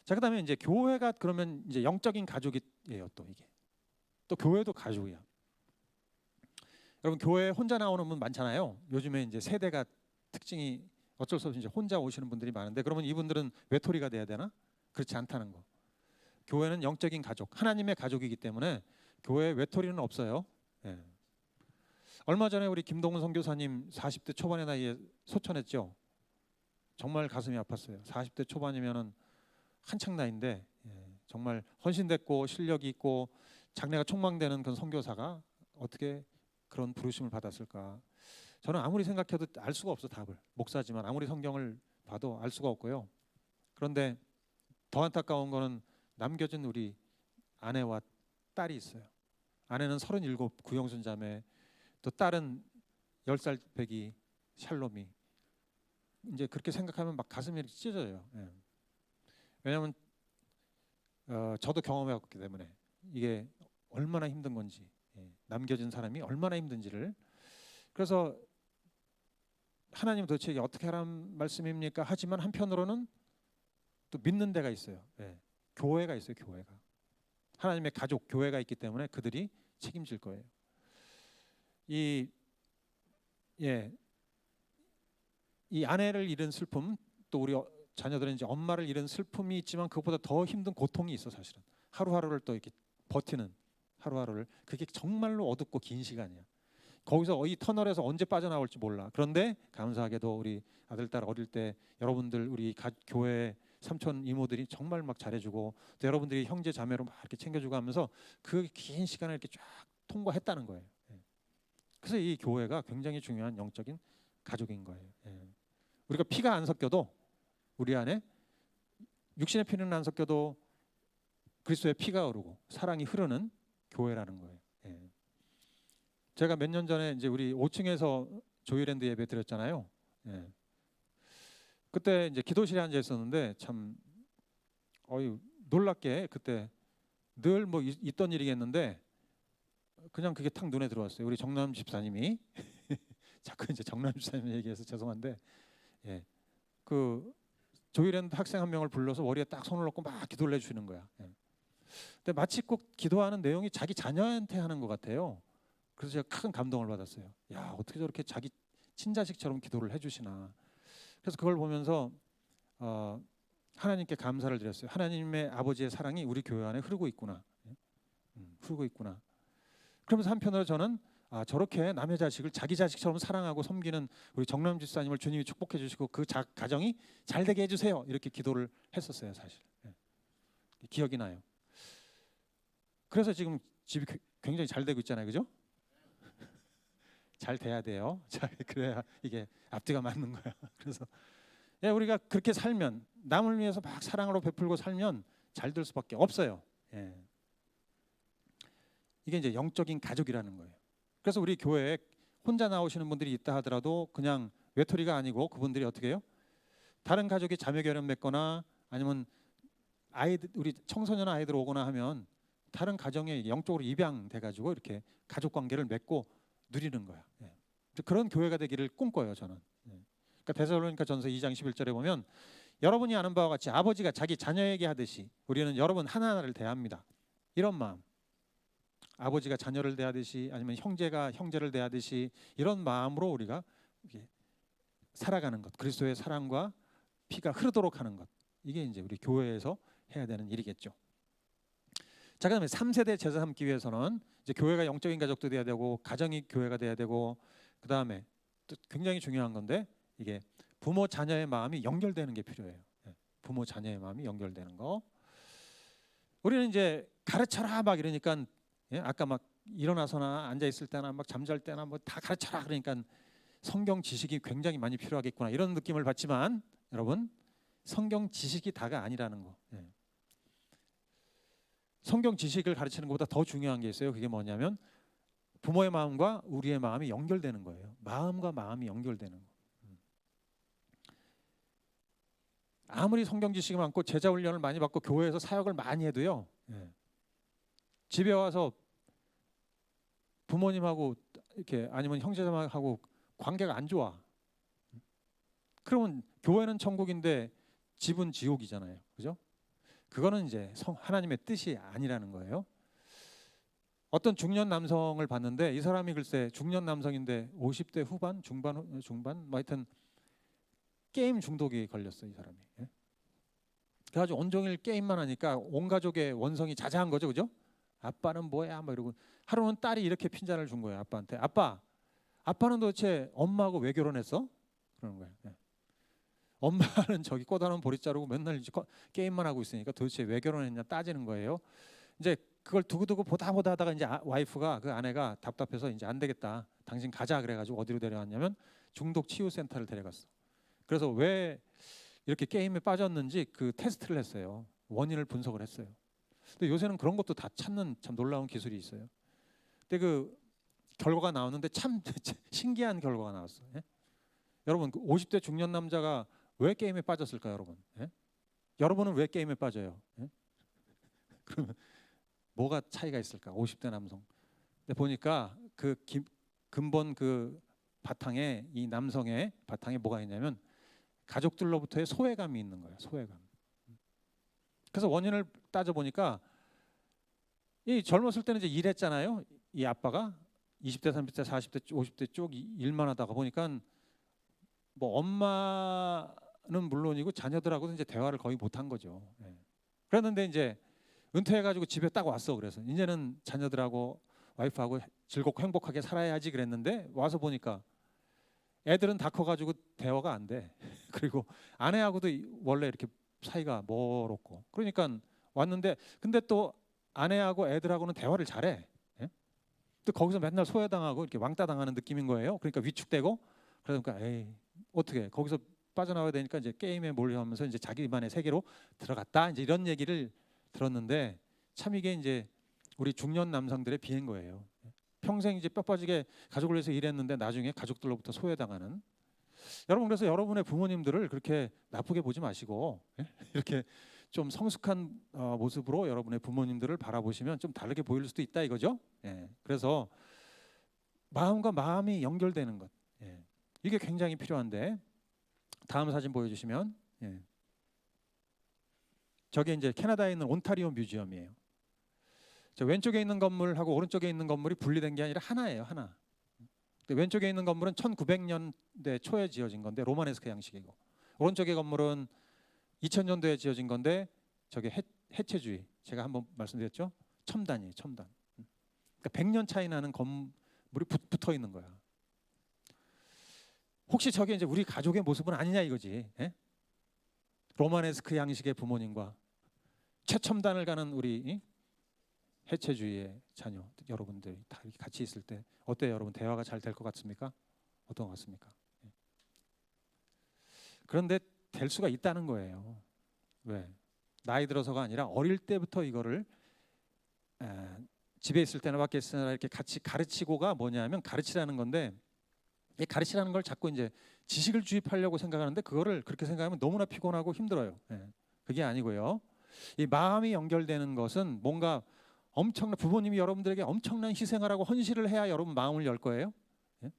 자, 그다음에 이제 교회가 그러면 이제 영적인 가족이에요. 또 이게 또 교회도 가족이야. 여러분 교회 혼자 나오는 분 많잖아요. 요즘에 이제 세대가 특징이 어쩔 수 없이 이제 혼자 오시는 분들이 많은데, 그러면 이분들은 외톨이가 돼야 되나? 그렇지 않다는 거. 교회는 영적인 가족, 하나님의 가족이기 때문에 교회에 외톨이는 없어요. 예. 얼마 전에 우리 김동훈 선교사님 40대 초반의 나이에 소천했죠. 정말 가슴이 아팠어요. 40대 초반이면은 한창 나이인데, 정말 헌신됐고 실력이 있고 장래가 촉망되는 그런 선교사가 어떻게 그런 부르심을 받았을까? 저는 아무리 생각해도 알 수가 없어. 답을. 목사지만 아무리 성경을 봐도 알 수가 없고요. 그런데 더 안타까운 거는 남겨진 우리 아내와 딸이 있어요. 아내는 37 구영순 자매, 또 딸은 10살 배기 샬롬이. 이제 그렇게 생각하면 막 가슴이 이렇게 찢어져요. 왜냐하면 저도 경험해왔기 때문에 이게 얼마나 힘든 건지, 남겨진 사람이 얼마나 힘든지를. 그래서 하나님 도대체 이게 어떻게 하라는 말씀입니까? 하지만 한편으로는 또 믿는 데가 있어요. 교회가 있어요. 교회가. 하나님의 가족 교회가 있기 때문에 그들이 책임질 거예요. 이 아내를 잃은 슬픔, 또 우리 자녀들은 이제 엄마를 잃은 슬픔이 있지만 그것보다 더 힘든 고통이 있어. 사실은 하루하루를 또 이렇게 버티는, 하루하루를, 그게 정말로 어둡고 긴 시간이야. 거기서 이 터널에서 언제 빠져나올지 몰라. 그런데 감사하게도 우리 아들 딸 어릴 때 여러분들 우리 교회 삼촌 이모들이 정말 막 잘해주고, 또 여러분들이 형제 자매로 막 이렇게 챙겨주고 하면서 그 긴 시간을 이렇게 쫙 통과했다는 거예요. 그래서 이 교회가 굉장히 중요한 영적인 가족인 거예요. 우리가 피가 안 섞여도, 우리 안에 육신의 피는 안 섞여도 그리스도의 피가 흐르고 사랑이 흐르는 교회라는 거예요. 제가 몇 년 전에 이제 우리 5층에서 조이랜드 예배 드렸잖아요. 그때 이제 기도실에 앉아 있었는데 참 놀랍게 그때 늘 뭐 있던 일이겠는데 그냥 그게 탁 눈에 들어왔어요. 우리 정남 집사님이 자꾸 이제 정남 집사님 얘기해서 죄송한데, 그 조이랜드 학생 한 명을 불러서 머리에 딱 손을 얹고 막 기도를 해주시는 거야. 근데 마치 꼭 기도하는 내용이 자기 자녀한테 하는 것 같아요. 그래서 제가 큰 감동을 받았어요. 야, 어떻게 저렇게 자기 친자식처럼 기도를 해주시나. 그래서 그걸 보면서 하나님께 감사를 드렸어요. 하나님의 아버지의 사랑이 우리 교회 안에 흐르고 있구나. 흐르고 있구나. 그러면서 한편으로 저는 저렇게 남의 자식을 자기 자식처럼 사랑하고 섬기는 우리 정남 집사님을 주님이 축복해 주시고 그 가정이 잘 되게 해주세요. 이렇게 기도를 했었어요. 사실 기억이 나요. 그래서 지금 집이 굉장히 잘 되고 있잖아요, 그죠? 잘 돼야 돼요. 잘 그래야 이게 앞뒤가 맞는 거야. 그래서 예, 우리가 그렇게 살면 남을 위해서 막 사랑으로 베풀고 살면 잘 될 수밖에 없어요. 예. 이게 이제 영적인 가족이라는 거예요. 그래서 우리 교회에 혼자 나오시는 분들이 있다 하더라도 그냥 외톨이가 아니고 그분들이 어떻게 해요? 다른 가족이 자매 결연 맺거나 아니면 아이들 우리 청소년 아이들 오거나 하면 다른 가정에 영적으로 입양돼 가지고 이렇게 가족 관계를 맺고 누리는 거야. 예. 그런 교회가 되기를 꿈꿔요, 저는. 예. 그러니까 데살로니가 전서 2장 11절에 보면 여러분이 아는 바와 같이 아버지가 자기 자녀에게 하듯이 우리는 여러분 하나하나를 대합니다. 이런 마음. 아버지가 자녀를 대하듯이 아니면 형제가 형제를 대하듯이 이런 마음으로 우리가 살아가는 것, 그리스도의 사랑과 피가 흐르도록 하는 것, 이게 이제 우리 교회에서 해야 되는 일이겠죠. 자, 그다음에 3세대 제사 삼기 위해서는 이제 교회가 영적인 가족도 돼야 되고 가정이 교회가 돼야 되고 그다음에 또 굉장히 중요한 건데 이게 부모 자녀의 마음이 연결되는 게 필요해요. 부모 자녀의 마음이 연결되는 거. 우리는 이제 가르쳐라 막 이러니까 아까 막 일어나서나 앉아 있을 때나 막 잠잘 때나 뭐 다 가르쳐라 그러니까 성경 지식이 굉장히 많이 필요하겠구나 이런 느낌을 받지만 여러분 성경 지식이 다가 아니라는 거. 성경 지식을 가르치는 것보다 더 중요한 게 있어요. 그게 뭐냐면 부모의 마음과 우리의 마음이 연결되는 거예요. 마음과 마음이 연결되는 거. 아무리 성경 지식이 많고 제자 훈련을 많이 받고 교회에서 사역을 많이 해도요. 집에 와서 부모님하고 이렇게 아니면 형제자매하고 관계가 안 좋아. 그러면 교회는 천국인데 집은 지옥이잖아요. 그죠? 그거는 이제 하나님의 뜻이 아니라는 거예요. 어떤 중년 남성을 봤는데 이 사람이 글쎄 중년 남성인데 50대 후반, 중반 뭐 하여튼 게임 중독이 걸렸어, 이 사람이. 그래가지고 온종일 게임만 하니까 온 가족의 원성이 자자한 거죠, 그죠? 아빠는 뭐야, 막 이러고 하루는 딸이 이렇게 핀잔을 준 거예요, 아빠한테. 아빠는 도대체 엄마하고 왜 결혼했어? 그러는 거예요. 엄마는 저기 꼬다놓은 보리 자르고 맨날 게임만 하고 있으니까 도대체 왜 결혼했냐 따지는 거예요. 이제 그걸 두고두고 보다 하다가 이제 와이프가 그 아내가 답답해서 이제 안 되겠다, 당신 가자 그래가지고 어디로 데려갔냐면 중독 치유 센터를 데려갔어. 그래서 왜 이렇게 게임에 빠졌는지 그 테스트를 했어요. 원인을 분석을 했어요. 근데 요새는 그런 것도 다 찾는 참 놀라운 기술이 있어요. 근데 그 결과가 나왔는데 참 신기한 결과가 나왔어요. 여러분, 50대 중년 남자가 왜 게임에 빠졌을까요, 여러분? 여러분은 왜 게임에 빠져요? 그러면 뭐가 차이가 있을까? 50대 남성. 근데 보니까 그 근본 그 바탕에 이 남성의 바탕에 뭐가 있냐면 가족들로부터의 소외감이 있는 거예요. 소외감. 그래서 원인을 따져 보니까 이 젊었을 때는 이제 일했잖아요. 이 아빠가 20대, 30대, 40대, 50대 쭉 일만 하다가 보니까 뭐 엄마는 물론이고 자녀들하고도 이제 대화를 거의 못 한 거죠. 그랬는데 이제 은퇴해가지고 집에 딱 왔어. 그래서 이제는 자녀들하고 와이프하고 즐겁고 행복하게 살아야지 그랬는데 와서 보니까 애들은 다 커가지고 대화가 안 돼. 그리고 아내하고도 원래 이렇게 사이가 멀었고 그러니까 왔는데 근데 또 아내하고 애들하고는 대화를 잘해. 또 거기서 맨날 소외당하고 이렇게 왕따 당하는 느낌인 거예요. 그러니까 위축되고 그러니까 에이 어떻게 거기서 빠져나와야 되니까 이제 게임에 몰려하면서 이제 자기만의 세계로 들어갔다. 이제 이런 얘기를 들었는데 참 이게 이제 우리 중년 남성들의 비행 거예요. 평생 이제 뼈 빠지게 가족을 위해서 일했는데 나중에 가족들로부터 소외당하는. 여러분 그래서 여러분의 부모님들을 그렇게 나쁘게 보지 마시고 이렇게 좀 성숙한 모습으로 여러분의 부모님들을 바라보시면 좀 다르게 보일 수도 있다 이거죠. 그래서 마음과 마음이 연결되는 것. 이게 굉장히 필요한데 다음 사진 보여주시면 저게 이제 캐나다에 있는 온타리오 뮤지엄이에요. 저 왼쪽에 있는 건물하고 오른쪽에 있는 건물이 분리된 게 아니라 하나예요, 하나. 근데 왼쪽에 있는 건물은 1900년대 초에 지어진 건데 로마네스크 양식이고 오른쪽의 건물은 2000년도에 지어진 건데 저게 해체주의. 제가 한번 말씀드렸죠. 첨단이에요, 첨단. 그러니까 100년 차이 나는 건물이 붙어 있는 거야. 혹시 저게 이제 우리 가족의 모습은 아니냐 이거지. 로마네스크 양식의 부모님과 최첨단을 가는 우리 해체주의의 자녀 여러분들이 다 이렇게 같이 있을 때 어때요, 여러분? 대화가 잘 될 것 같습니까? 어떤 것 같습니까? 예. 그런데 될 수가 있다는 거예요. 왜? 나이 들어서가 아니라 어릴 때부터 이거를 집에 있을 때나 밖에 있을 때나 이렇게 같이 가르치고가 뭐냐면 가르치라는 건데, 이 가르치라는 걸 자꾸 이제 지식을 주입하려고 생각하는데 그거를 그렇게 생각하면 너무나 피곤하고 힘들어요. 예. 그게 아니고요. 이 마음이 연결되는 것은 뭔가 엄청난, 부모님이 여러분들에게 엄청난 희생을 하고 헌신을 해야 여러분 마음을 열 거예요. 예?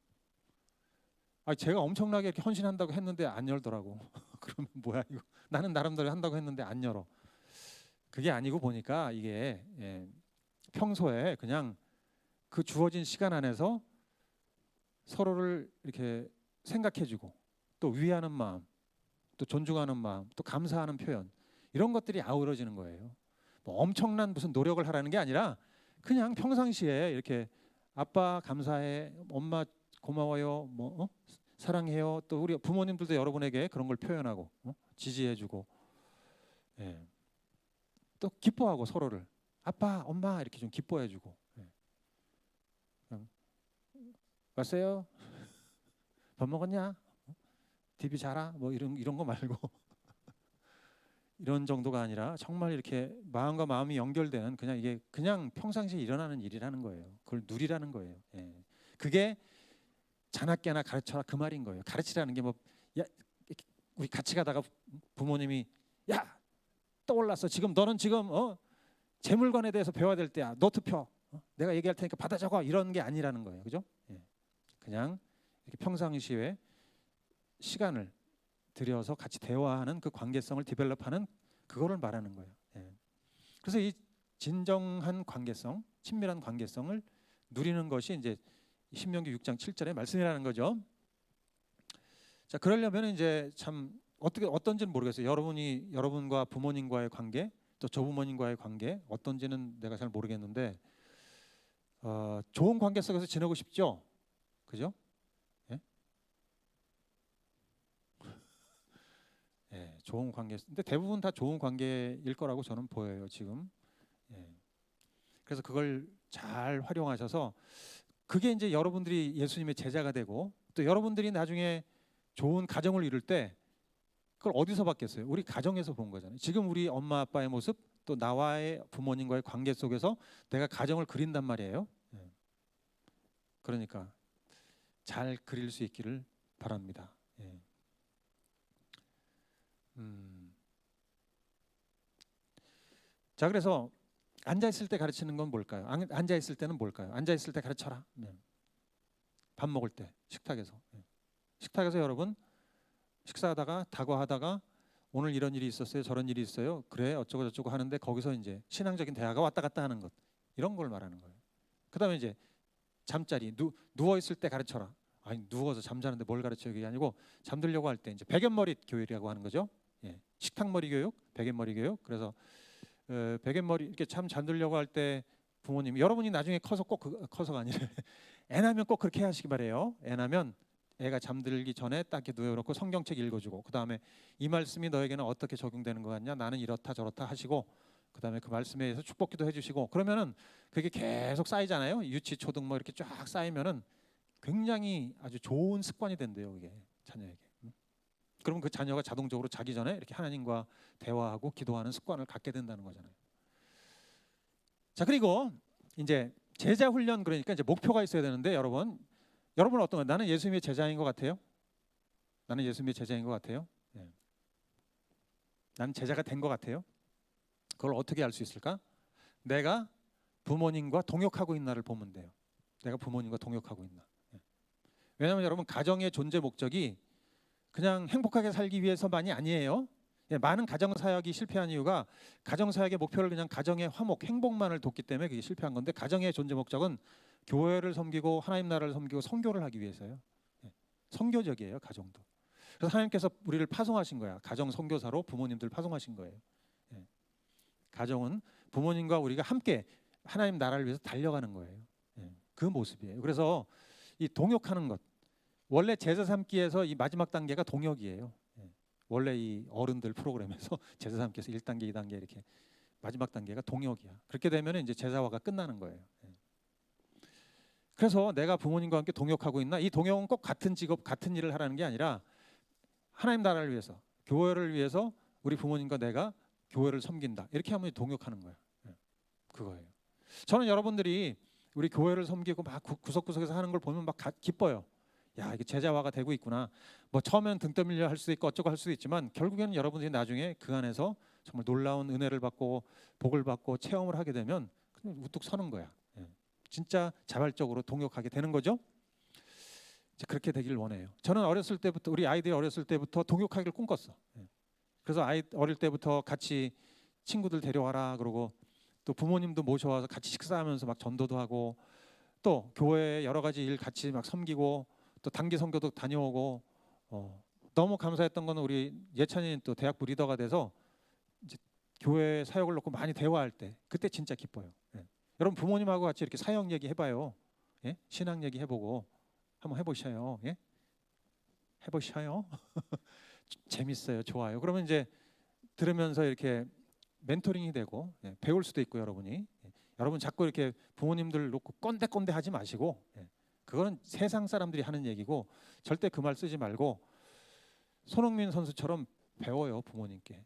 제가 엄청나게 이렇게 헌신한다고 했는데 안 열더라고. 그러면 뭐야 이거? 나는 나름대로 한다고 했는데 안 열어. 그게 아니고 보니까 이게 평소에 그냥 그 주어진 시간 안에서 서로를 이렇게 생각해주고 또 위하는 마음, 또 존중하는 마음, 또 감사하는 표현, 이런 것들이 아우러지는 거예요. 뭐 엄청난 무슨 노력을 하라는 게 아니라 그냥 평상시에 이렇게 아빠 감사해, 엄마 고마워요, 뭐 사랑해요. 또 우리 부모님들도 여러분에게 그런 걸 표현하고 지지해주고, 예. 또 기뻐하고 서로를 아빠, 엄마 이렇게 좀 기뻐해주고, 예. 왔어요? 밥 먹었냐? TV 잘하? 뭐 이런 거 말고 이런 정도가 아니라 정말 이렇게 마음과 마음이 연결되는, 그냥 이게 그냥 평상시에 일어나는 일이라는 거예요. 그걸 누리라는 거예요. 예. 그게 자나깨나 가르쳐라 그 말인 거예요. 가르치라는 게 뭐, 야, 우리 같이 가다가 부모님이 야 떠올랐어. 지금 너는 지금 재물관에 대해서 배워야 될 때야. 노트 펴. 내가 얘기할 테니까 받아 적어. 이런 게 아니라는 거예요. 그죠? 예. 그냥 이렇게 평상시에 시간을 들여서 같이 대화하는 그 관계성을 디벨롭하는 그거를 말하는 거예요. 예. 그래서 이 진정한 관계성, 친밀한 관계성을 누리는 것이 이제 신명기 6장 7절의 말씀이라는 거죠. 자, 그러려면 이제 참 어떤지는 모르겠어요. 여러분과 부모님과의 관계, 또 조부모님과의 관계 어떤지는 내가 잘 모르겠는데 좋은 관계 속에서 지내고 싶죠, 그죠? 예? 예, 좋은 관계. 근데 대부분 다 좋은 관계일 거라고 저는 보여요, 지금. 예. 그래서 그걸 잘 활용하셔서 그게 이제 여러분들이 예수님의 제자가 되고 또 여러분들이 나중에 좋은 가정을 이룰 때 그걸 어디서 봤겠어요? 우리 가정에서 본 거잖아요. 지금 우리 엄마 아빠의 모습, 또 나와의 부모님과의 관계 속에서 내가 가정을 그린단 말이에요. 예. 그러니까 잘 그릴 수 있기를 바랍니다. 예. 자, 그래서 앉아 있을 때 가르치는 건 뭘까요? 앉아 있을 때는 뭘까요? 앉아 있을 때 가르쳐라. 네. 밥 먹을 때 식탁에서. 네. 식탁에서 여러분 식사하다가 다과하다가 오늘 이런 일이 있었어요, 저런 일이 있어요. 그래 어쩌고 저쩌고 하는데 거기서 이제 신앙적인 대화가 왔다 갔다 하는 것, 이런 걸 말하는 거예요. 그다음에 이제 잠자리 누워 있을 때 가르쳐라. 아니 누워서 잠자는데 뭘 가르쳐요? 그게 아니고 잠들려고 할 때 이제 베갯머리 교육이라고 하는 거죠. 예. 식탁머리 교육, 베갯머리 교육. 그래서 베갯머리 이렇게 잠들려고 할 때 부모님, 여러분이 나중에 커서 꼭 커서가 아니라 애 나면 꼭 그렇게 하시기 바래요. 애 나면 애가 잠들기 전에 딱 이렇게 누워놓고 성경책 읽어주고, 그 다음에 이 말씀이 너에게는 어떻게 적용되는 것 같냐, 나는 이렇다 저렇다 하시고, 그 다음에 그 말씀에 의해서 축복기도 해주시고, 그러면은 그게 계속 쌓이잖아요. 유치 초등 뭐 이렇게 쫙 쌓이면은 굉장히 아주 좋은 습관이 된대요, 이게 자녀에게. 그러면 그 자녀가 자동적으로 자기 전에 이렇게 하나님과 대화하고 기도하는 습관을 갖게 된다는 거잖아요. 자, 그리고 이제 제자 훈련, 그러니까 이제 목표가 있어야 되는데 여러분은 어떤 거예요? 나는 예수님의 제자인 것 같아요? 나는 예수님의 제자인 것 같아요? 네. 나는 제자가 된 것 같아요? 그걸 어떻게 알 수 있을까? 내가 부모님과 동역하고 있나를 보면 돼요. 내가 부모님과 동역하고 있나. 네. 왜냐하면 여러분 가정의 존재 목적이 그냥 행복하게 살기 위해서만이 아니에요. 예, 많은 가정사역이 실패한 이유가 가정사역의 목표를 그냥 가정의 화목, 행복만을 뒀기 때문에 그게 실패한 건데, 가정의 존재 목적은 교회를 섬기고 하나님 나라를 섬기고 선교를 하기 위해서요. 예, 선교적이에요, 가정도. 그래서 하나님께서 우리를 파송하신 거야. 가정 선교사로 부모님들 파송하신 거예요. 예, 가정은 부모님과 우리가 함께 하나님 나라를 위해서 달려가는 거예요. 예, 그 모습이에요. 그래서 이 동역하는 것, 원래 제자 삼기에서 이 마지막 단계가 동역이에요. 예. 원래 이 어른들 프로그램에서 제자 삼기에서 1단계, 2단계 이렇게 마지막 단계가 동역이야. 그렇게 되면 이제 제자화가 끝나는 거예요. 그래서 내가 부모님과 함께 동역하고 있나? 이 동역은 꼭 같은 직업, 같은 일을 하라는 게 아니라 하나님 나라를 위해서, 교회를 위해서 우리 부모님과 내가 교회를 섬긴다. 이렇게 하면 동역하는 거예요. 그거예요. 저는 여러분들이 우리 교회를 섬기고 막 구석구석에서 하는 걸 보면 막 기뻐요. 야, 이게 제자화가 되고 있구나. 뭐 처음엔 등 떠밀려 할 수도 있고 어쩌고 할 수도 있지만 결국에는 여러분들이 나중에 그 안에서 정말 놀라운 은혜를 받고 복을 받고 체험을 하게 되면 그냥 우뚝 서는 거야. 진짜 자발적으로 동역하게 되는 거죠. 이제 그렇게 되기를 원해요. 저는 어렸을 때부터 우리 아이들이 어렸을 때부터 동역하기를 꿈꿨어. 그래서 아이 어릴 때부터 같이 친구들 데려와라 그러고 또 부모님도 모셔와서 같이 식사하면서 막 전도도 하고 또 교회 여러 가지 일 같이 막 섬기고 또 단기 선교도 다녀오고 너무 감사했던 거는 우리 예찬이 또 대학부 리더가 돼서 이제 교회 사역을 놓고 많이 대화할 때 그때 진짜 기뻐요. 여러분 부모님하고 같이 이렇게 사역 얘기 해봐요. 신앙 얘기 해보고 한번 해보셔요. 해보셔요. 재밌어요. 좋아요. 그러면 이제 들으면서 이렇게 멘토링이 되고 배울 수도 있고 여러분이 여러분 자꾸 이렇게 부모님들 놓고 꼰대 하지 마시고 그거는 세상 사람들이 하는 얘기고 절대 그 말 쓰지 말고 손흥민 선수처럼 배워요 부모님께.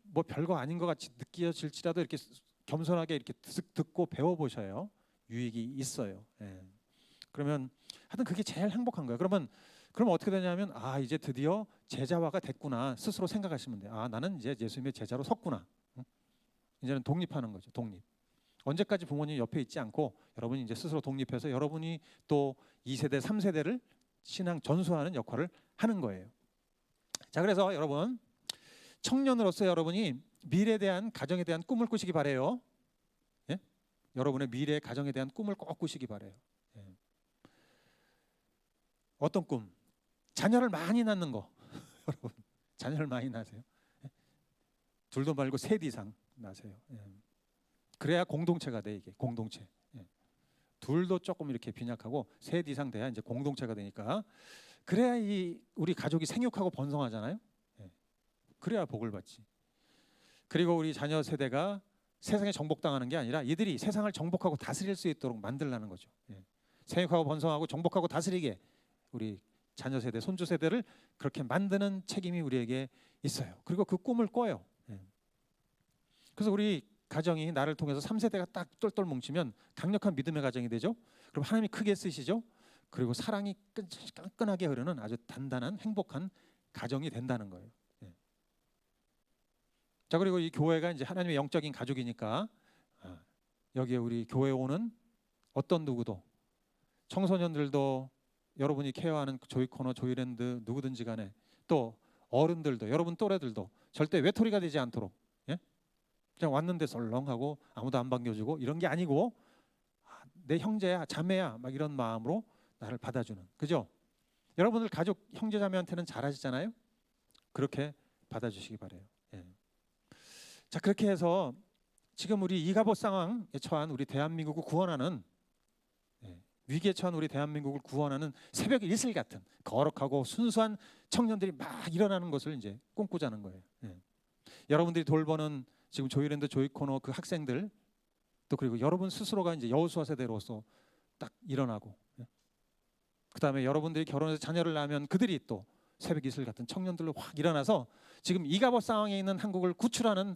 뭐 별거 아닌 것 같이 느껴질지라도 이렇게 겸손하게 이렇게 듣고 배워보셔요. 유익이 있어요. 그러면 하여튼 그게 제일 행복한 거예요. 그럼 어떻게 되냐면 아 이제 드디어 제자화가 됐구나 스스로 생각하시면 돼요. 아 나는 이제 예수님의 제자로 섰구나. 이제는 독립하는 거죠. 독립. 언제까지 부모님 옆에 있지 않고 여러분이 이제 스스로 독립해서 여러분이 또 2세대, 3세대를 신앙 전수하는 역할을 하는 거예요. 자 그래서 여러분 청년으로서 여러분이 미래에 대한 가정에 대한 꿈을 꾸시기 바래요. 여러분의 미래 가정에 대한 꿈을 꼭 꾸시기 바래요. 어떤 꿈? 자녀를 많이 낳는 거. 여러분 자녀를 많이 낳으세요. 둘도 말고 셋 이상 낳으세요. 그래야 공동체가 돼 이게 공동체. 둘도 조금 이렇게 빈약하고 셋 이상 돼야 이제 공동체가 되니까 그래야 이 우리 가족이 생육하고 번성하잖아요. 그래야 복을 받지. 그리고 우리 자녀 세대가 세상에 정복당하는 게 아니라 이들이 세상을 정복하고 다스릴 수 있도록 만들라는 거죠. 생육하고 번성하고 정복하고 다스리게 우리 자녀 세대, 손주 세대를 그렇게 만드는 책임이 우리에게 있어요. 그리고 그 꿈을 꿔요. 그래서 우리 가정이 나를 통해서 3세대가 딱 똘똘 뭉치면 강력한 믿음의 가정이 되죠. 그럼 하나님이 크게 쓰시죠. 그리고 사랑이 끈끈하게 흐르는 아주 단단한 행복한 가정이 된다는 거예요. 자 그리고 이 교회가 이제 하나님의 영적인 가족이니까 여기에 우리 교회 오는 어떤 누구도 청소년들도 여러분이 케어하는 조이코너, 조이랜드 누구든지 간에 또 어른들도 여러분 또래들도 절대 외톨이가 되지 않도록 그냥 왔는데 설렁하고 아무도 안 반겨주고 이런 게 아니고 내 형제야 자매야 막 이런 마음으로 나를 받아주는 그죠? 여러분들 가족 형제 자매한테는 잘하시잖아요. 그렇게 받아주시기 바래요. 자 그렇게 해서 지금 우리 이가봇 상황에 처한 우리 대한민국을 구원하는 위기에 처한 우리 대한민국을 구원하는 새벽 이슬 같은 거룩하고 순수한 청년들이 막 일어나는 것을 이제 꿈꾸자는 거예요. 여러분들이 돌보는 지금 조이랜드 조이코너 그 학생들 또 그리고 여러분 스스로가 이제 여호수아 세대로서 딱 일어나고 그다음에 여러분들이 결혼해서 자녀를 낳으면 그들이 또 새벽 이슬 같은 청년들로 확 일어나서 지금 이가봇 상황에 있는 한국을 구출하는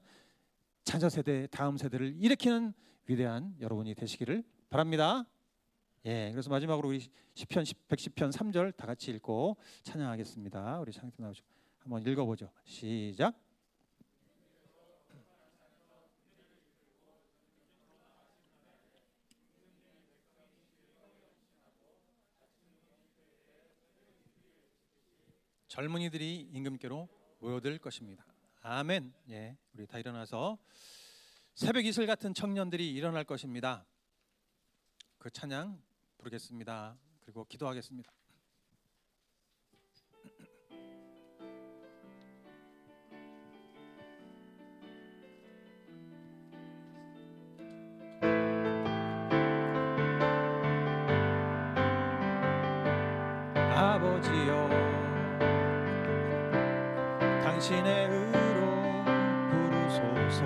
자녀 세대 다음 세대를 일으키는 위대한 여러분이 되시기를 바랍니다. 그래서 마지막으로 우리 시편 110편 3절 다 같이 읽고 찬양하겠습니다. 우리 찬양팀 나오시고 한번 읽어보죠. 시작. 젊은이들이 임금께로 모여들 것입니다. 아멘. 우리 다 일어나서 새벽 이슬 같은 청년들이 일어날 것입니다. 그 찬양 부르겠습니다. 그리고 기도하겠습니다. 아버지여 당신의 의로 부르소서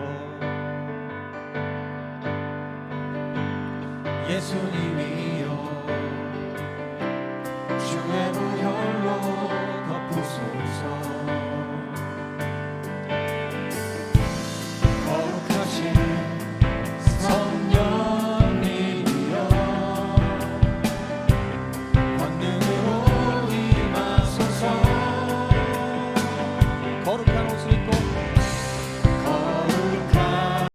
예수님이